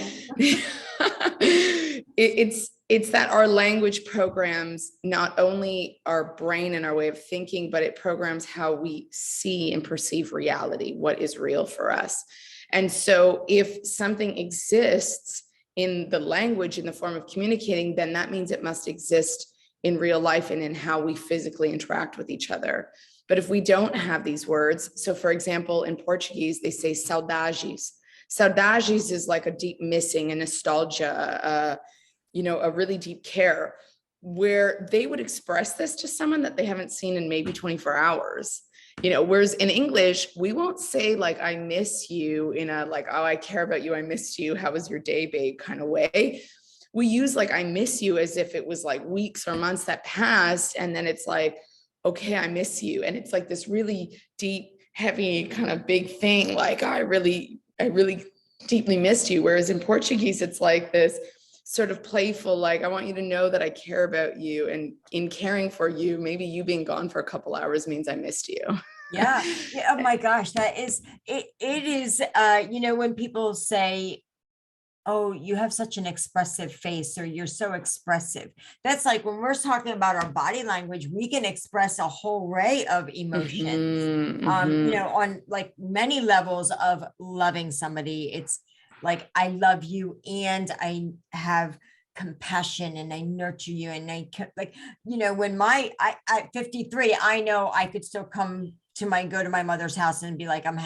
it's that our language programs not only our brain and our way of thinking, but it programs how we see and perceive reality, what is real for us. And so if something exists in the language in the form of communicating, then that means it must exist in real life and in how we physically interact with each other. But if we don't have these words, so for example, in Portuguese, they say saudades. Saudades is like a deep missing, a nostalgia, a really deep care, where they would express this to someone that they haven't seen in maybe 24 hours. Whereas in English, we won't say like, I miss you in a like, oh, I care about you, I missed you, how was your day, babe, kind of way. We use like, I miss you as if it was like weeks or months that passed. And then it's like, okay, I miss you. And it's like this really deep, heavy kind of big thing. Like, I really deeply missed you. Whereas in Portuguese, it's like this sort of playful, like, I want you to know that I care about you. And in caring for you, maybe you being gone for a couple hours means I missed you. Yeah. Oh my gosh. That is, it is, when people say, oh, you have such an expressive face, or you're so expressive. That's like when we're talking about our body language, we can express a whole array of emotions, on like many levels of loving somebody. It's like, I love you and I have compassion and I nurture you. And I like, when at 53, I know I could still go to my mother's house and be like, I'm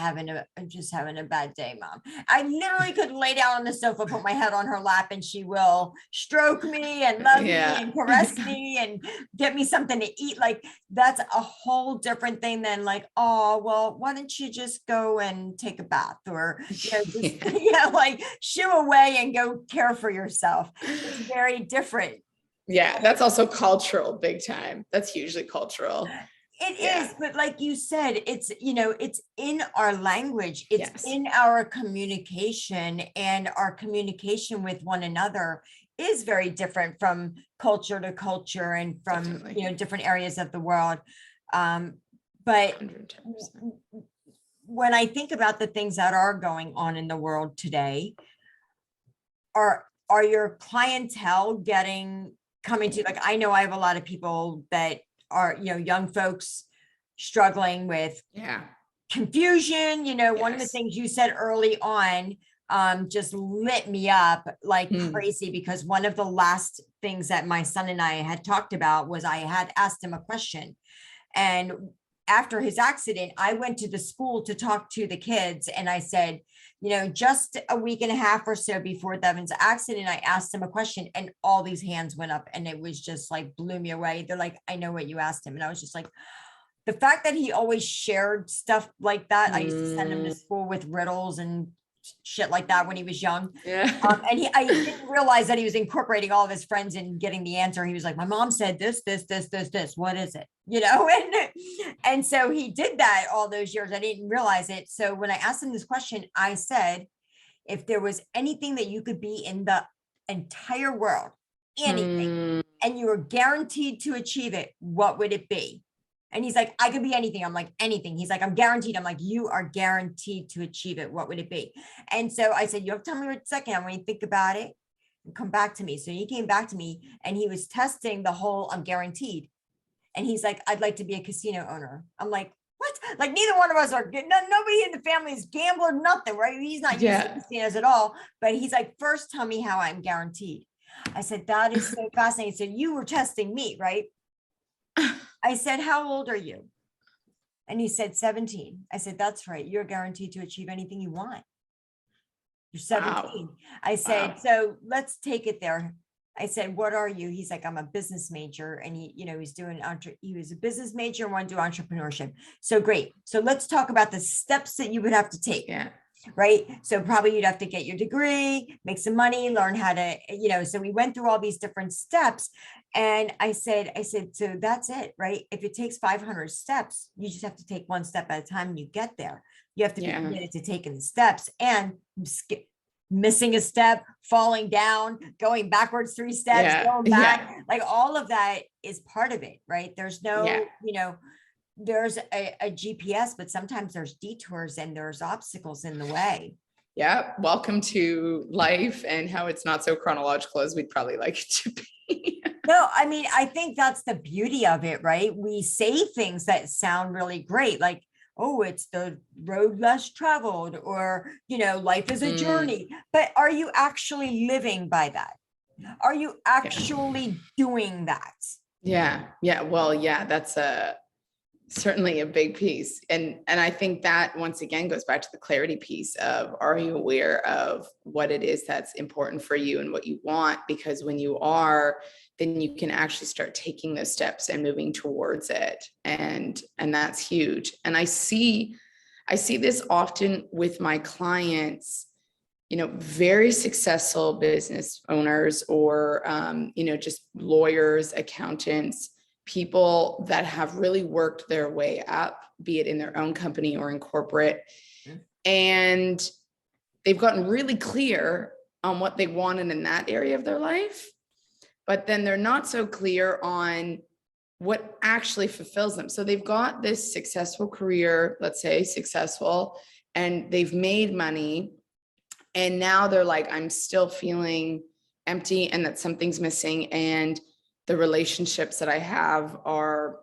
just having a bad day, mom. I literally could lay down on the sofa, put my head on her lap, and she will stroke me and love me and caress me and get me something to eat. Like, that's a whole different thing than like, oh, well, why don't you just go and take a bath, or, like shoo away and go care for yourself. It's very different. Yeah, that's also cultural, big time. That's hugely cultural. It is, but like you said, it's, it's in our language, it's Yes. in our communication, and our communication with one another is very different from culture to culture and from, Definitely. Different areas of the world. But 110%. when I think about the things that are going on in the world today, are your clientele coming to, like, I know I have a lot of people that are, young folks struggling with confusion. One of the things you said early on just lit me up like crazy, because one of the last things that my son and I had talked about was, I had asked him a question, and after his accident, I went to the school to talk to the kids, and I said, just a week and a half or so before Devin's accident, I asked him a question, and all these hands went up, and it was just like blew me away. They're like, I know what you asked him. And I was just like, the fact that he always shared stuff like that. I used to send him to school with riddles and shit like that when he was young. Yeah. And I didn't realize that he was incorporating all of his friends and getting the answer. He was like, my mom said this, what is it? And so he did that all those years. I didn't realize it. So when I asked him this question, I said, if there was anything that you could be in the entire world, anything, and you were guaranteed to achieve it, what would it be? And he's like, I could be anything. I'm like, anything. He's like, I'm guaranteed. I'm like, you are guaranteed to achieve it. What would it be? And so I said, you have to tell me what second. I'm going to think about it and come back to me. So he came back to me and he was testing the whole I'm guaranteed. And he's like, I'd like to be a casino owner. I'm like, what? Like neither one of us are good. Nobody in the family is gambler, nothing, right? He's not used to casinos at all. But he's like, first tell me how I'm guaranteed. I said, that is so fascinating. So you were testing me, right? I said, how old are you? And he said, 17. I said, that's right. You're guaranteed to achieve anything you want. You're 17. Wow. I said, so let's take it there. I said, what are you? He's like, I'm a business major. And he was a business major and wanted to do entrepreneurship. So great. So let's talk about the steps that you would have to take. Yeah. Right. So probably you'd have to get your degree, make some money, learn how to, so we went through all these different steps. And I said, so that's it, right? If it takes 500 steps, you just have to take one step at a time and you get there. You have to be committed to taking the steps and missing a step, falling down, going backwards 3 steps, going back, like all of that is part of it, right? There's no, there's a GPS, but sometimes there's detours and there's obstacles in the way. Yeah. Welcome to life and how it's not so chronological as we'd probably like it to be. No, I mean, I think that's the beauty of it, right? We say things that sound really great, like, oh, it's the road less traveled, or, life is a journey. But are you actually living by that? Are you actually doing that? Yeah. Yeah. Well, yeah, that's certainly a big piece. And I think that once again goes back to the clarity piece of, are you aware of what it is that's important for you and what you want? Because when you are, then you can actually start taking those steps and moving towards it. And that's huge. And I see this often with my clients, very successful business owners or, just lawyers, accountants, people that have really worked their way up, be it in their own company or in corporate. And they've gotten really clear on what they wanted in that area of their life, but then they're not so clear on what actually fulfills them. So they've got this successful career, let's say successful, and they've made money. And now they're like, I'm still feeling empty and that something's missing. And the relationships that I have are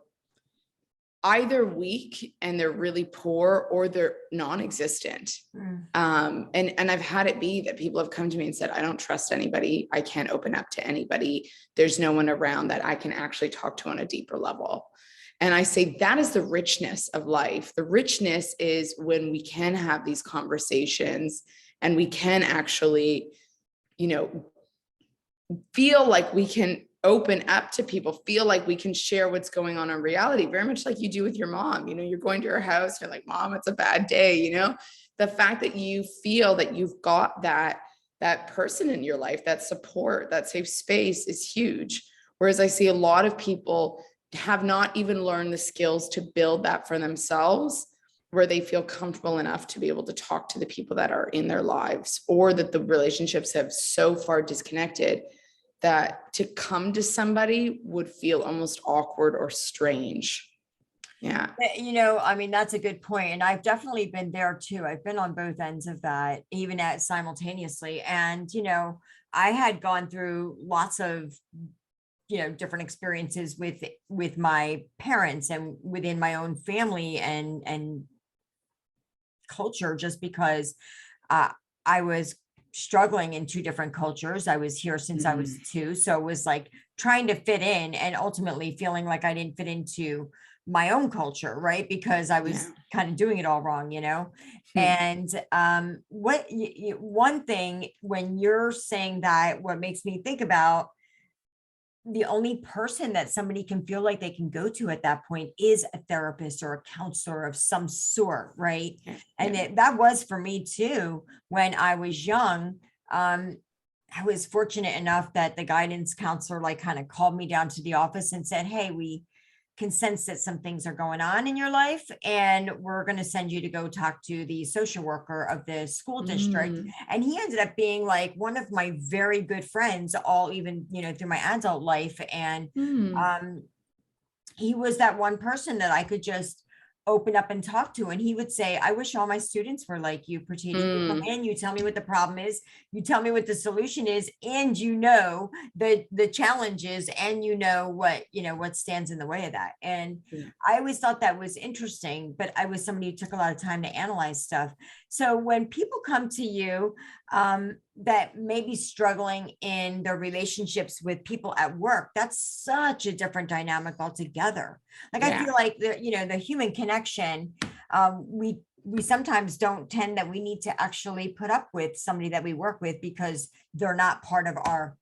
either weak and they're really poor, or they're non-existent. And I've had it be that people have come to me and said, I don't trust anybody. I can't open up to anybody. There's no one around that I can actually talk to on a deeper level. And I say that is the richness of life. The richness is when we can have these conversations and we can actually, feel like we can open up to people, feel like we can share what's going on in reality, very much like you do with your mom. You're going to her house, you're like, Mom, it's a bad day. The fact that you feel that you've got that person in your life, that support, that safe space is huge. Whereas I see a lot of people have not even learned the skills to build that for themselves, where they feel comfortable enough to be able to talk to the people that are in their lives, or that the relationships have so far disconnected that to come to somebody would feel almost awkward or strange. Yeah. That's a good point. And I've definitely been there too. I've been on both ends of that, even simultaneously. And, I had gone through lots of, different experiences with my parents and within my own family and culture, just because I was struggling in 2 different cultures. I was here since I was 2. So it was like trying to fit in and ultimately feeling like I didn't fit into my own culture, right? Because I was kind of doing it all wrong, And one thing when you're saying that, what makes me think about the only person that somebody can feel like they can go to at that point is a therapist or a counselor of some sort, right? And that was for me too. When I was young, I was fortunate enough that the guidance counselor like kind of called me down to the office and said, hey, we can sense that some things are going on in your life, and we're going to send you to go talk to the social worker of the school district. And he ended up being like one of my very good friends, all even, through my adult life. And he was that one person that I could just open up and talk to. And he would say, I wish all my students were like you, Pratita. You come in, you tell me what the problem is, you tell me what the solution is, and the challenges, and what stands in the way of that. And I always thought that was interesting, but I was somebody who took a lot of time to analyze stuff. So when people come to you that may be struggling in their relationships with people at work, that's such a different dynamic altogether. Like, I feel like the human connection, we sometimes don't tend that we need to actually put up with somebody that we work with because they're not part of our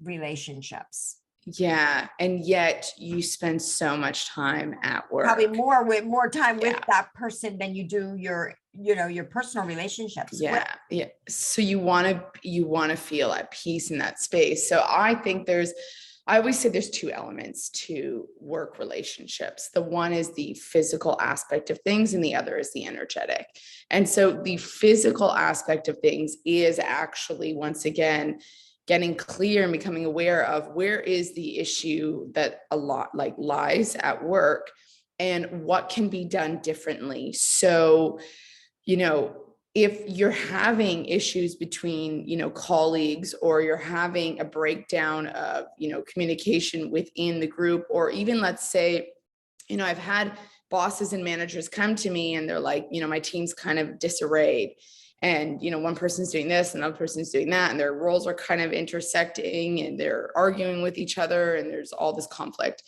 relationships. Yeah. And yet you spend so much time at work. Probably more time with that person than you do your personal relationships. Yeah. So you want to feel at peace in that space. So I think I always say there's two elements to work relationships. The one is the physical aspect of things, and the other is the energetic. And so the physical aspect of things is actually, once again, getting clear and becoming aware of where is the issue that a lot like lies at work, and what can be done differently. So, if you're having issues between, colleagues, or you're having a breakdown of, communication within the group, or even, let's say, I've had bosses and managers come to me and they're like, my team's kind of disarrayed. And, one person's doing this, another person's doing that, and their roles are kind of intersecting, and they're arguing with each other, and there's all this conflict.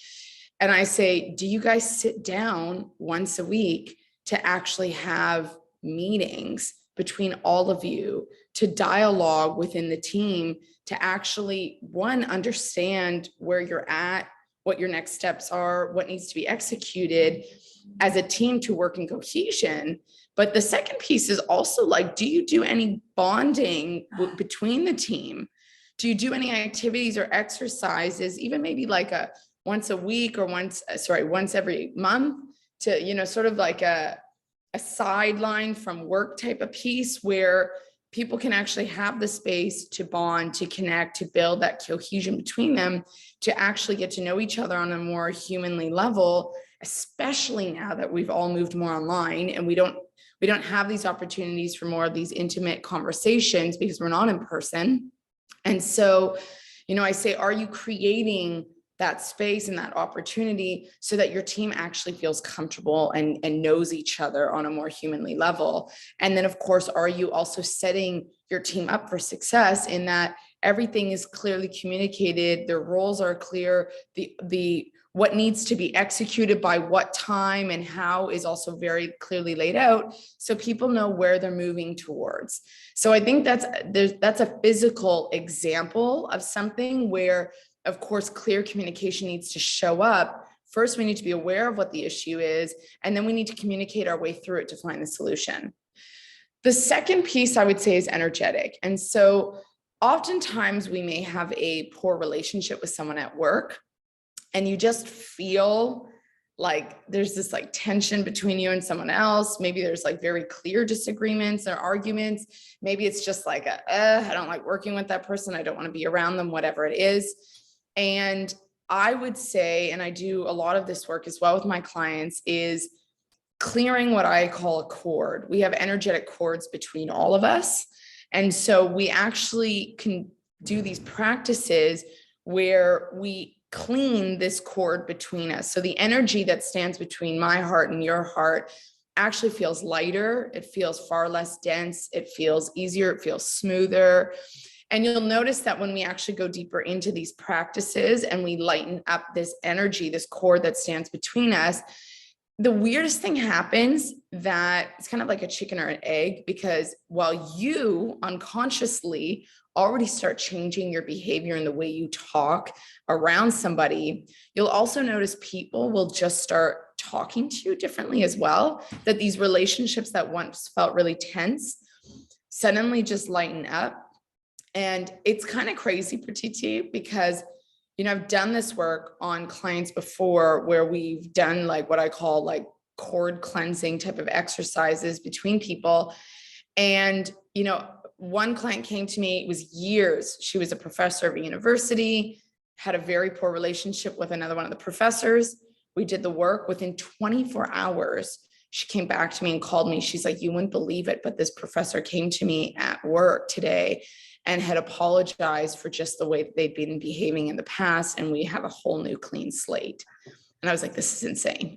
And I say, do you guys sit down once a week to actually have meetings between all of you to dialogue within the team, to actually, one, understand where you're at, what your next steps are, what needs to be executed as a team to work in cohesion? But the second piece is also like, do you do any bonding between the team? Do you do any activities or exercises, even maybe like once a week, or once every month, to, sort of like a sideline from work type of piece where people can actually have the space to bond, to connect, to build that cohesion between them, to actually get to know each other on a more humanly level, especially now that we've all moved more online and we don't have these opportunities for more of these intimate conversations because we're not in person. And so, I say, are you creating that space and that opportunity so that your team actually feels comfortable and knows each other on a more humanly level? And then, of course, are you also setting your team up for success in that everything is clearly communicated, their roles are clear, the what needs to be executed by what time and how is also very clearly laid out, so people know where they're moving towards. So I think that's a physical example of something where, of course, clear communication needs to show up. First, we need to be aware of what the issue is, and then we need to communicate our way through it to find the solution. The second piece I would say is energetic. And so oftentimes we may have a poor relationship with someone at work, and you just feel like there's this like tension between you and someone else. Maybe there's like very clear disagreements or arguments. Maybe it's just like I don't like working with that person. I don't want to be around them, whatever it is. And I would say, and I do a lot of this work as well with my clients, is clearing what I call a cord. We have energetic cords between all of us. And so we actually can do these practices where we clean this cord between us. So the energy that stands between my heart and your heart actually feels lighter. It feels far less dense. It feels easier. It feels smoother. And you'll notice that when we actually go deeper into these practices and we lighten up this energy, this cord that stands between us, the weirdest thing happens that it's kind of like a chicken or an egg, because while you unconsciously already start changing your behavior and the way you talk around somebody, you'll also notice people will just start talking to you differently as well. That these relationships that once felt really tense suddenly just lighten up. And it's kind of crazy, Pratiti, because I've done this work on clients before where we've done like what I call like cord cleansing type of exercises between people. And, one client came to me, it was years. She was a professor of a university, had a very poor relationship with another one of the professors. We did the work. Within 24 hours, she came back to me and called me. She's like, you wouldn't believe it, but this professor came to me at work today and had apologized for just the way that they'd been behaving in the past. And we have a whole new clean slate. And I was like, this is insane.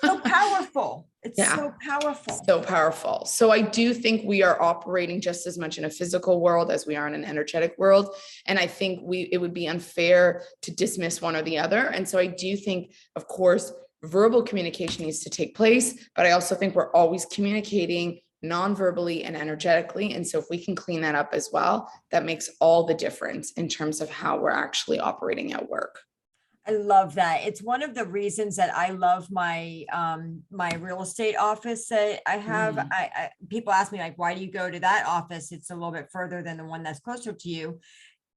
So powerful. It's Yeah. so powerful. So powerful. So I do think we are operating just as much in a physical world as we are in an energetic world. And I think it would be unfair to dismiss one or the other. And so I do think, of course, verbal communication needs to take place, but I also think we're always communicating non-verbally and energetically. And so if we can clean that up as well, that makes all the difference in terms of how we're actually operating at work. I love that. It's one of the reasons that I love my my real estate office that I have. People ask me like, why do you go to that office? It's a little bit further than the one that's closer to you.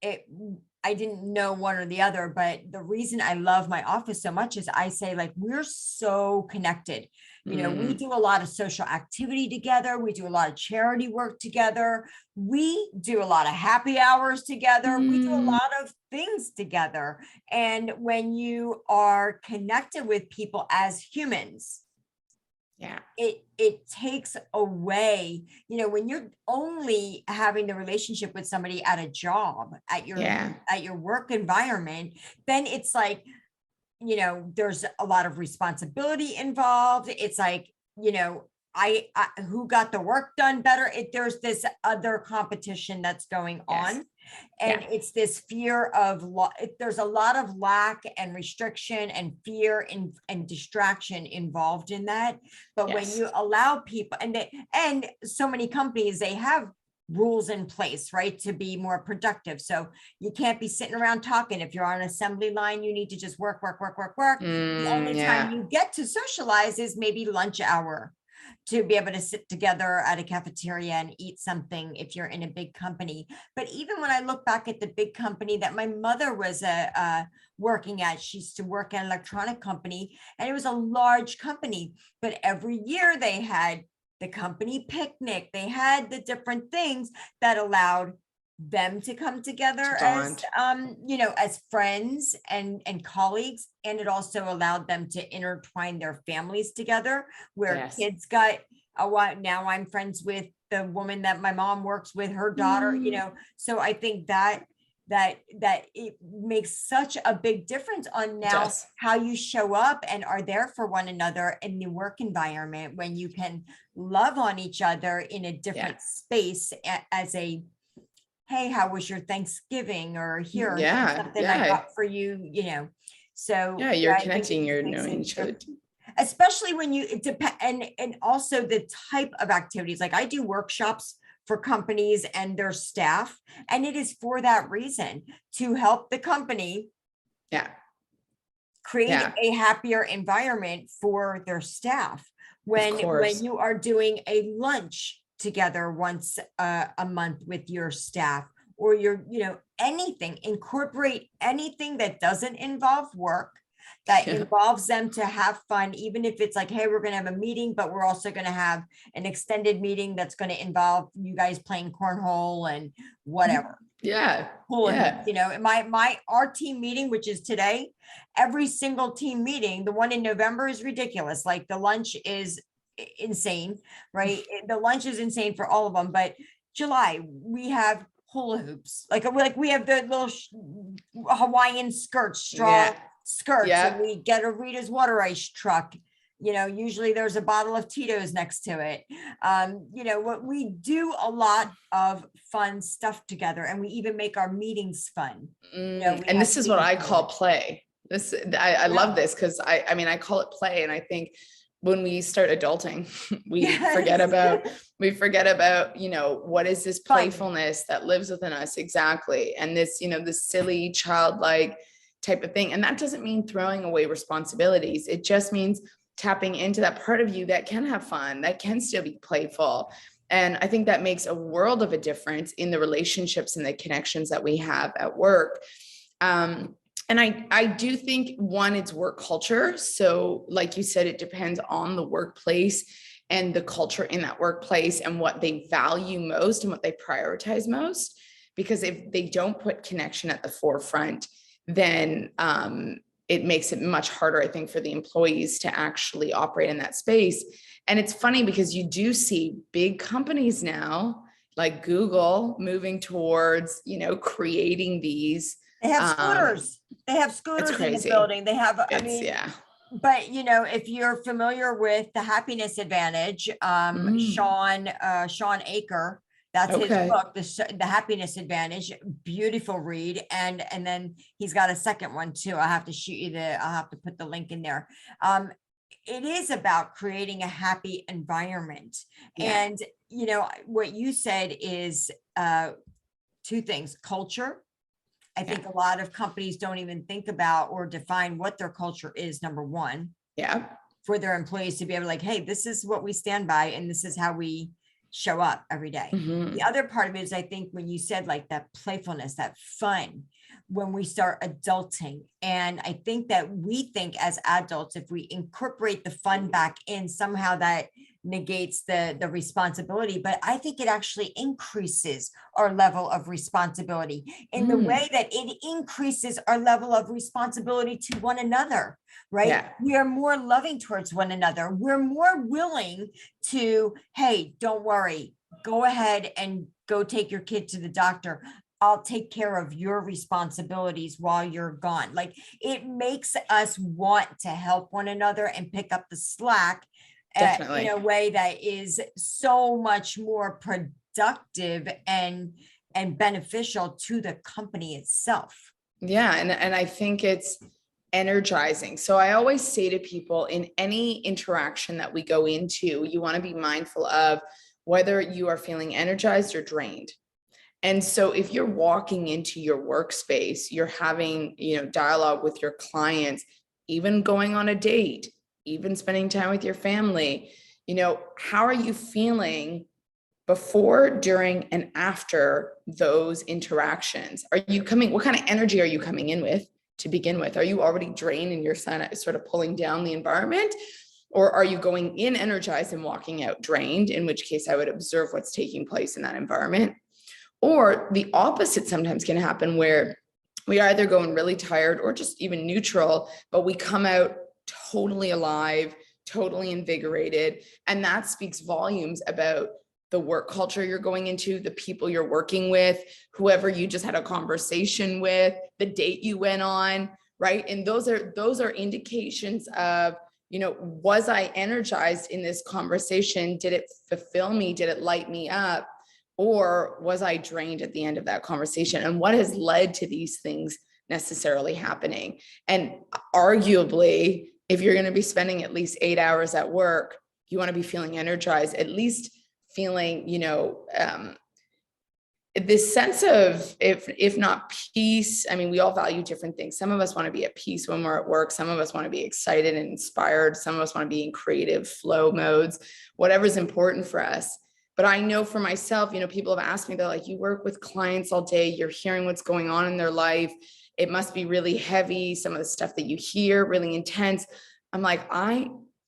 I didn't know one or the other, but the reason I love my office so much is I say like, we're so connected. We do a lot of social activity together. We do a lot of charity work together. We do a lot of happy hours together. We do a lot of things together. And when you are connected with people as humans, yeah, it takes away, when you're only having the relationship with somebody at a job, at your work environment, then it's like, there's a lot of responsibility involved. It's like, I who got the work done better. There's this other competition that's going on. And it's this fear of there's a lot of lack and restriction and fear and distraction involved in that. But when you allow people, and so many companies, they have rules in place, right, to be more productive. So you can't be sitting around talking. If you're on an assembly line, you need to just work. The only time you get to socialize is maybe lunch hour, to be able to sit together at a cafeteria and eat something if you're in a big company. But even when I look back at the big company that my mother was working at, she used to work at an electronic company, and it was a large company, but every year they had the company picnic. They had the different things that allowed them to come together as as friends and colleagues. And it also allowed them to intertwine their families together, where kids got now I'm friends with the woman that my mom works with, her daughter, so I think that it makes such a big difference on now how you show up and are there for one another in the work environment, when you can love on each other in a different space as a, hey, how was your Thanksgiving? Or here, something I got for you, So you're connecting, you're knowing each other. Especially when it depends, and also the type of activities. Like I do workshops for companies and their staff, and it is for that reason, to help the company create a happier environment for their staff. When you are doing a lunch together once a month with your staff, or anything, incorporate anything that doesn't involve work, that involves them to have fun, even if it's like, hey, we're going to have a meeting, but we're also going to have an extended meeting that's going to involve you guys playing cornhole and whatever. Our team meeting, which is today, every single team meeting, the one in November is ridiculous. Like the lunch is insane, right? The lunch is insane for all of them. But July, we have hula hoops. Like we have the little Hawaiian skirts, straw skirts, and we get a Rita's water ice truck. Usually there's a bottle of Tito's next to it. What we do a lot of fun stuff together, and we even make our meetings fun. And this is what I call play. I love this, because I call it play. And I think when we start adulting, we Yes. forget about, what is this Fun. playfulness that lives within us? Exactly. And this, this silly childlike type of thing. And that doesn't mean throwing away responsibilities. It just means tapping into that part of you that can have fun, that can still be playful. And I think that makes a world of a difference in the relationships and the connections that we have at work. And I do think, one, it's work culture. So like you said, it depends on the workplace and the culture in that workplace and what they value most and what they prioritize most. Because if they don't put connection at the forefront, then it makes it much harder, I think, for the employees to actually operate in that space. And it's funny because you do see big companies now, like Google, moving towards, creating these. They have scooters. They have scooters in the building. They have, Yeah. But if you're familiar with The Happiness Advantage, Sean Aker, that's his book, the Happiness Advantage, beautiful read. And then he's got a second one too. I'll have to put the link in there. It is about creating a happy environment. Yeah. And, what you said is two things: culture. I think a lot of companies don't even think about or define what their culture is, number one. Yeah. For their employees to be able to hey, this is what we stand by and this is how we show up every day. Mm-hmm. The other part of it is, I think when you said that playfulness, that fun, when we start adulting. And I think that we think as adults, if we incorporate the fun back in, somehow that negates the responsibility. But I think it actually increases our level of responsibility in the way that it increases our level of responsibility to one another, right? Yeah. We are more loving towards one another. We're more willing to, hey, don't worry, go ahead and go take your kid to the doctor. I'll take care of your responsibilities while you're gone. It makes us want to help one another and pick up the slack in a way that is so much more productive and beneficial to the company itself. Yeah. And I think it's energizing. So I always say to people, in any interaction that we go into, you want to be mindful of whether you are feeling energized or drained. And so if you're walking into your workspace, you're having, dialogue with your clients, even going on a date, even spending time with your family, how are you feeling before, during, and after those interactions? What kind of energy are you coming in with to begin with? Are you already drained and you're sort of pulling down the environment? Or are you going in energized and walking out drained, in which case I would observe what's taking place in that environment? Or the opposite sometimes can happen, where we either going really tired or just even neutral, but we come out totally alive, totally invigorated. And that speaks volumes about the work culture you're going into, the people you're working with, whoever you just had a conversation with, the date you went on, right? And those are indications of, was I energized in this conversation? Did it fulfill me? Did it light me up? Or was I drained at the end of that conversation? And what has led to these things necessarily happening? And arguably, if you're going to be spending at least 8 hours at work, you want to be feeling energized, at least feeling, this sense of, if not peace. I mean, we all value different things. Some of us want to be at peace when we're at work. Some of us want to be excited and inspired. Some of us want to be in creative flow modes, whatever's important for us. But I know for myself, people have asked me, they're like, you work with clients all day, you're hearing what's going on in their life. It must be really heavy. Some of the stuff that you hear, really intense. I'm like,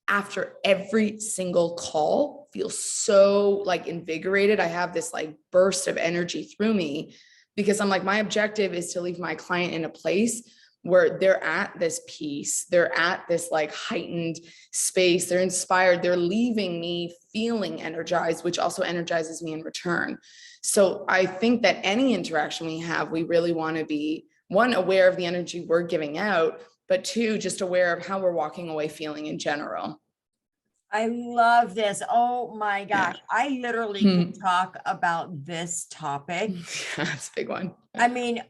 after every single call, feel so invigorated. I have this burst of energy through me, because I'm like, my objective is to leave my client in a place where they're at this peace, they're at this heightened space, they're inspired, they're leaving me feeling energized, which also energizes me in return. So I think that any interaction we have, we really want to be, one, aware of the energy we're giving out, but two, just aware of how we're walking away feeling in general. I love this. Oh my gosh. Yeah. I literally could talk about this topic. Yeah, that's a big one. I mean,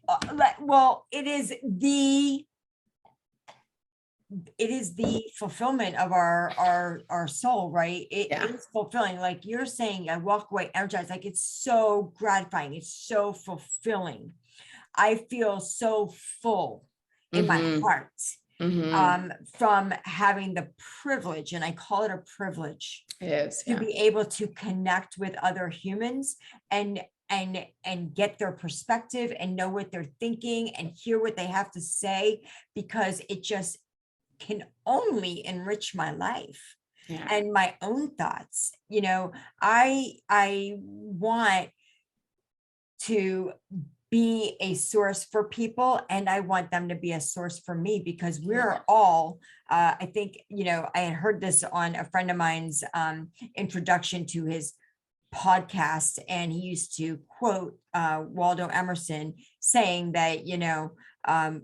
well, it is the it is the fulfillment of our soul, right? It Yeah. is fulfilling. Like you're saying, I walk away energized. Like it's so gratifying. It's so fulfilling. I feel so full in my Mhm. heart Mhm. from having the privilege, and I call it a privilege, It is. to Yeah. be able to connect with other humans and get their perspective and know what they're thinking and hear what they have to say, because it just can only enrich my life Yeah. and my own thoughts. You know, I want to be a source for people, and I want them to be a source for me, because we're all I think, you know, I had heard this on a friend of mine's introduction to his podcast, and he used to quote Waldo Emerson saying that, you know, I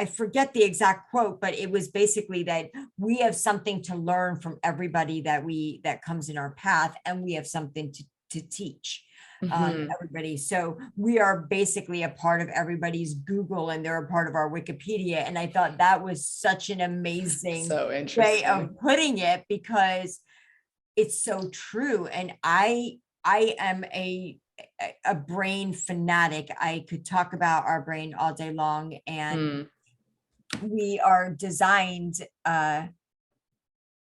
forget the exact quote, but it was basically that we have something to learn from everybody that comes in our path, and we have something to teach Mhm. everybody. So we are basically a part of everybody's Google, and they're a part of our Wikipedia. And I thought that was such an amazing So way interesting. of putting it, because it's so true. And I am a brain fanatic. I could talk about our brain all day long, and Mm. we are designed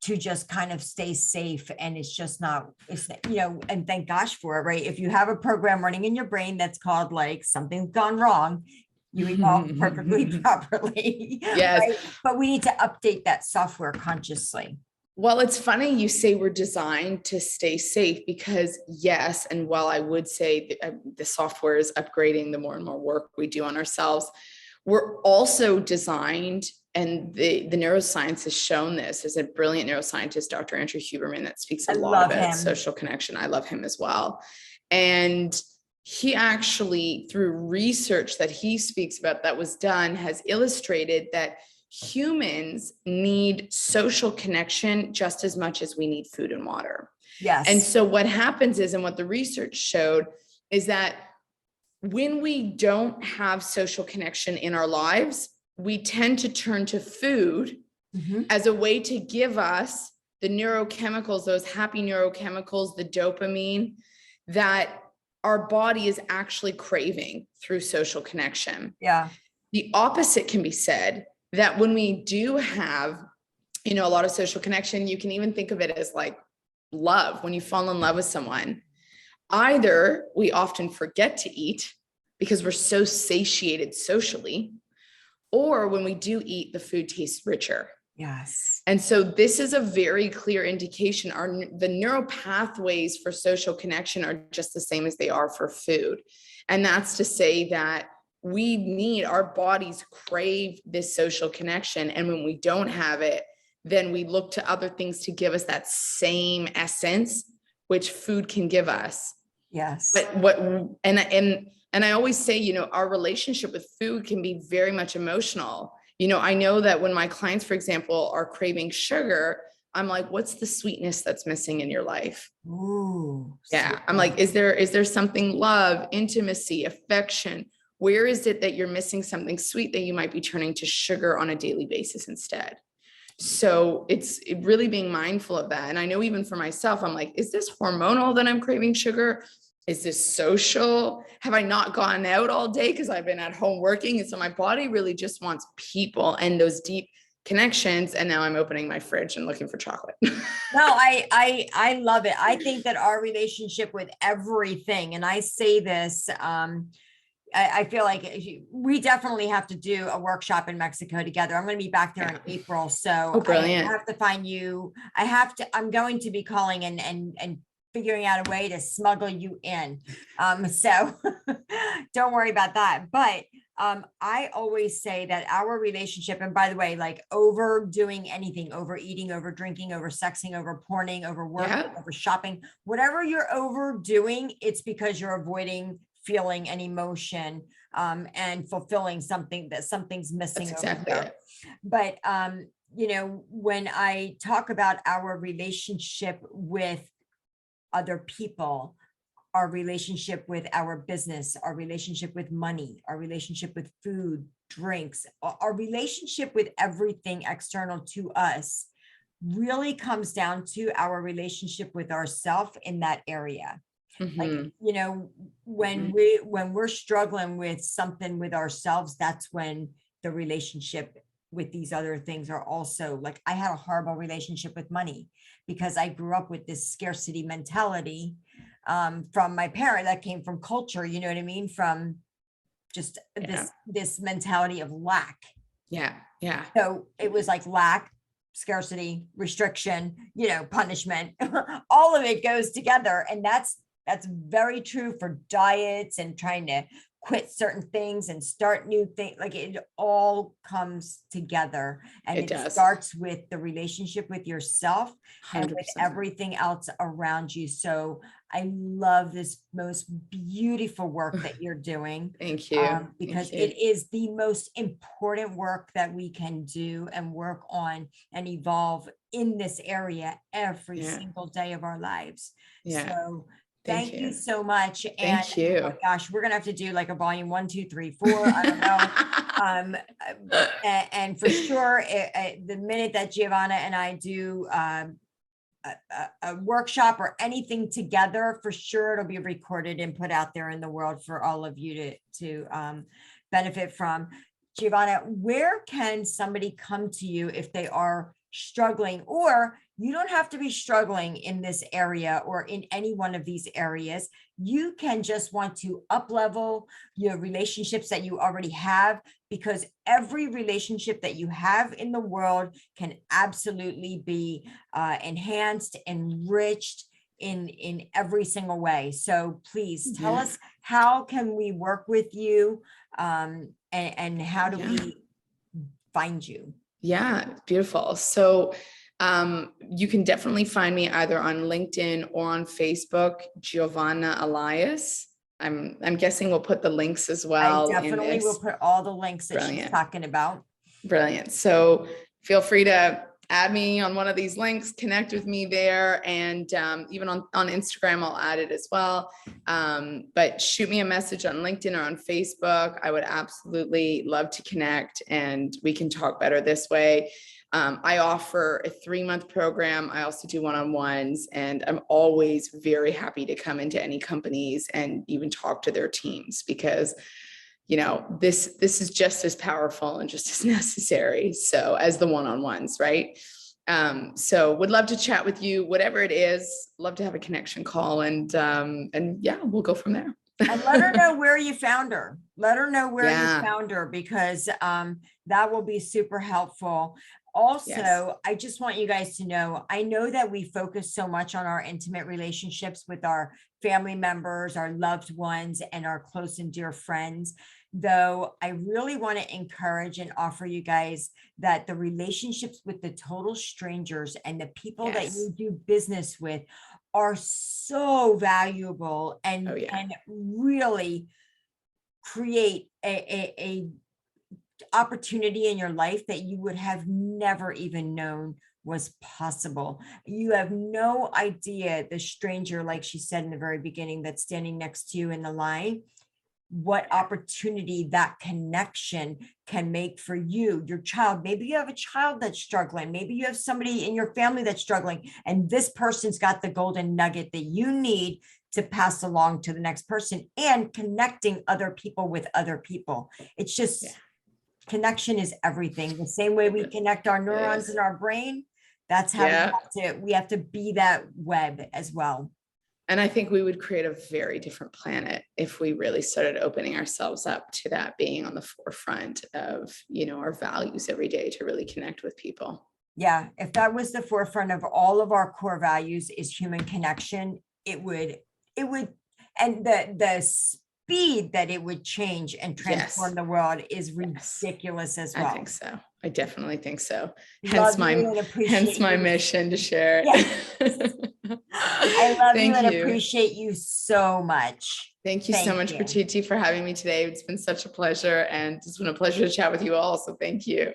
to just kind of stay safe. And it's just not, it's, you know, and thank gosh for it, right? If you have a program running in your brain that's called like something's gone wrong, you evolved perfectly properly, Yes. right? But we need to update that software consciously. Well, it's funny you say we're designed to stay safe, because yes, and while I would say the software is upgrading the more and more work we do on ourselves, we're also designed, and the neuroscience has shown this. There's a brilliant neuroscientist, Dr. Andrew Huberman, that speaks a I lot love about him. social connection. I love him as well. And he actually, through research that he speaks about that was done, has illustrated that humans need social connection just as much as we need food and water. Yes. And so what happens is, and what the research showed, is that when we don't have social connection in our lives, we tend to turn to food as a way to give us the neurochemicals, those happy neurochemicals, the dopamine that our body is actually craving through social connection. Yeah. The opposite can be said, that when we do have, you know, a lot of social connection, you can even think of it as like love. When you fall in love with someone, either we often forget to eat because we're so satiated socially, or when we do eat, the food tastes richer. Yes. And so this is a very clear indication. The neural pathways for social connection are just the same as they are for food. And that's to say that we need, our bodies crave this social connection. And when we don't have it, then we look to other things to give us that same essence, which food can give us. Yes. But and I always say, you know, our relationship with food can be very much emotional. You know, I know that when my clients, for example, are craving sugar, I'm like, what's the sweetness that's missing in your life? Ooh. Yeah. I'm like, is there something, love, intimacy, affection? Where is it that you're missing something sweet that you might be turning to sugar on a daily basis instead? So it's really being mindful of that. And I know even for myself, I'm like, is this hormonal that I'm craving sugar? Is this social? Have I not gone out all day because I've been at home working? And so my body really just wants people and those deep connections. And now I'm opening my fridge and looking for chocolate. No, I love it. I think that our relationship with everything, and I say this, I feel like we definitely have to do a workshop in Mexico together. I'm going to be back there in April. So Oh, brilliant. I have to find you. I'm going to be calling and figuring out a way to smuggle you in. So don't worry about that. But I always say that our relationship, and by the way, like overdoing anything, overeating, over drinking, over sexing, over porning, over working, over shopping, whatever you're overdoing, it's because you're avoiding feeling and emotion and fulfilling something, that something's missing. That's exactly over there. But you know, when I talk about our relationship with other people, our relationship with our business, our relationship with money, our relationship with food, drinks. Our relationship with everything external to us really comes down to our relationship with ourself in that area. Like, when we're struggling with something with ourselves, that's when the relationship with these other things are also, like, I had a horrible relationship with money because I grew up with this scarcity mentality from my parent that came from culture, you know what I mean? From just this mentality of lack. Yeah. Yeah. So it was like lack, scarcity, restriction, punishment, all of it goes together. And that's very true for diets and trying to quit certain things and start new things. Like, it all comes together, and it starts with the relationship with yourself 100%. And with everything else around you. So I love this most beautiful work that you're doing. Thank you. Because it is the most important work that we can do and work on and evolve in this area every single day of our lives. So thank you so much. And thank you. Oh my gosh, we're gonna have to do like a volume 1, 2, 3, 4. I don't know. And for sure, the minute that Giovanna and I do a workshop or anything together, for sure it'll be recorded and put out there in the world for all of you to benefit from. Giovanna, where can somebody come to you if they are struggling? Or you don't have to be struggling in this area or in any one of these areas. You can just want to up-level your relationships that you already have, because every relationship that you have in the world can absolutely be enhanced, enriched in every single way. So please tell us, how can we work with you, and how do we find you? Yeah, beautiful. So you can definitely find me either on LinkedIn or on Facebook, Giovanna Elias. I'm guessing we'll put the links as well. I definitely will put all the links that she's talking about. Brilliant. So feel free to add me on one of these links, connect with me there. And even on Instagram, I'll add it as well. But shoot me a message on LinkedIn or on Facebook. I would absolutely love to connect, and we can talk better this way. I offer a 3-month program. I also do one-on-ones, and I'm always very happy to come into any companies and even talk to their teams, because this is just as powerful and just as necessary. So as the one-on-ones, right? So would love to chat with you, whatever it is. Love to have a connection call, and yeah, we'll go from there. And let her know where you found her. Let her know where you found her, because that will be super helpful. Also, I just want you guys to know, I know that we focus so much on our intimate relationships with our family members, our loved ones, and our close and dear friends. Though I really want to encourage and offer you guys that the relationships with the total strangers and the people that you do business with are so valuable, and really create a opportunity in your life that you would have never even known was possible. You have no idea, the stranger, like she said in the very beginning, that's standing next to you in the line, what opportunity that connection can make for you, your child. Maybe you have a child that's struggling. Maybe you have somebody in your family that's struggling, and this person's got the golden nugget that you need to pass along to the next person, and connecting other people with other people. It's just connection is everything. The same way we connect our neurons in our brain, that's how we have to be that web as well. And I think we would create a very different planet if we really started opening ourselves up to that being on the forefront of, our values every day, to really connect with people. Yeah. If that was the forefront of all of our core values, is human connection, it would, and the speed that it would change and transform the world is ridiculous as well. I think so. I definitely think so. Hence my mission to share it. I love you and appreciate you so much. Thank you so much, Prachitti, for having me today. It's been such a pleasure, and it's been a pleasure to chat with you all. So thank you.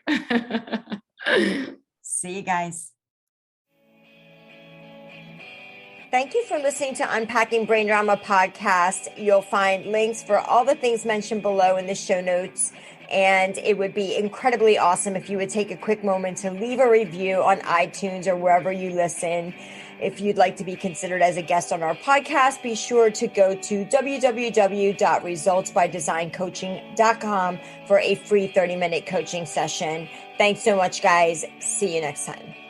See you guys. Thank you for listening to Unpacking Brain Drama podcast. You'll find links for all the things mentioned below in the show notes. And it would be incredibly awesome if you would take a quick moment to leave a review on iTunes or wherever you listen. If you'd like to be considered as a guest on our podcast, be sure to go to www.resultsbydesigncoaching.com for a free 30-minute coaching session. Thanks so much, guys. See you next time.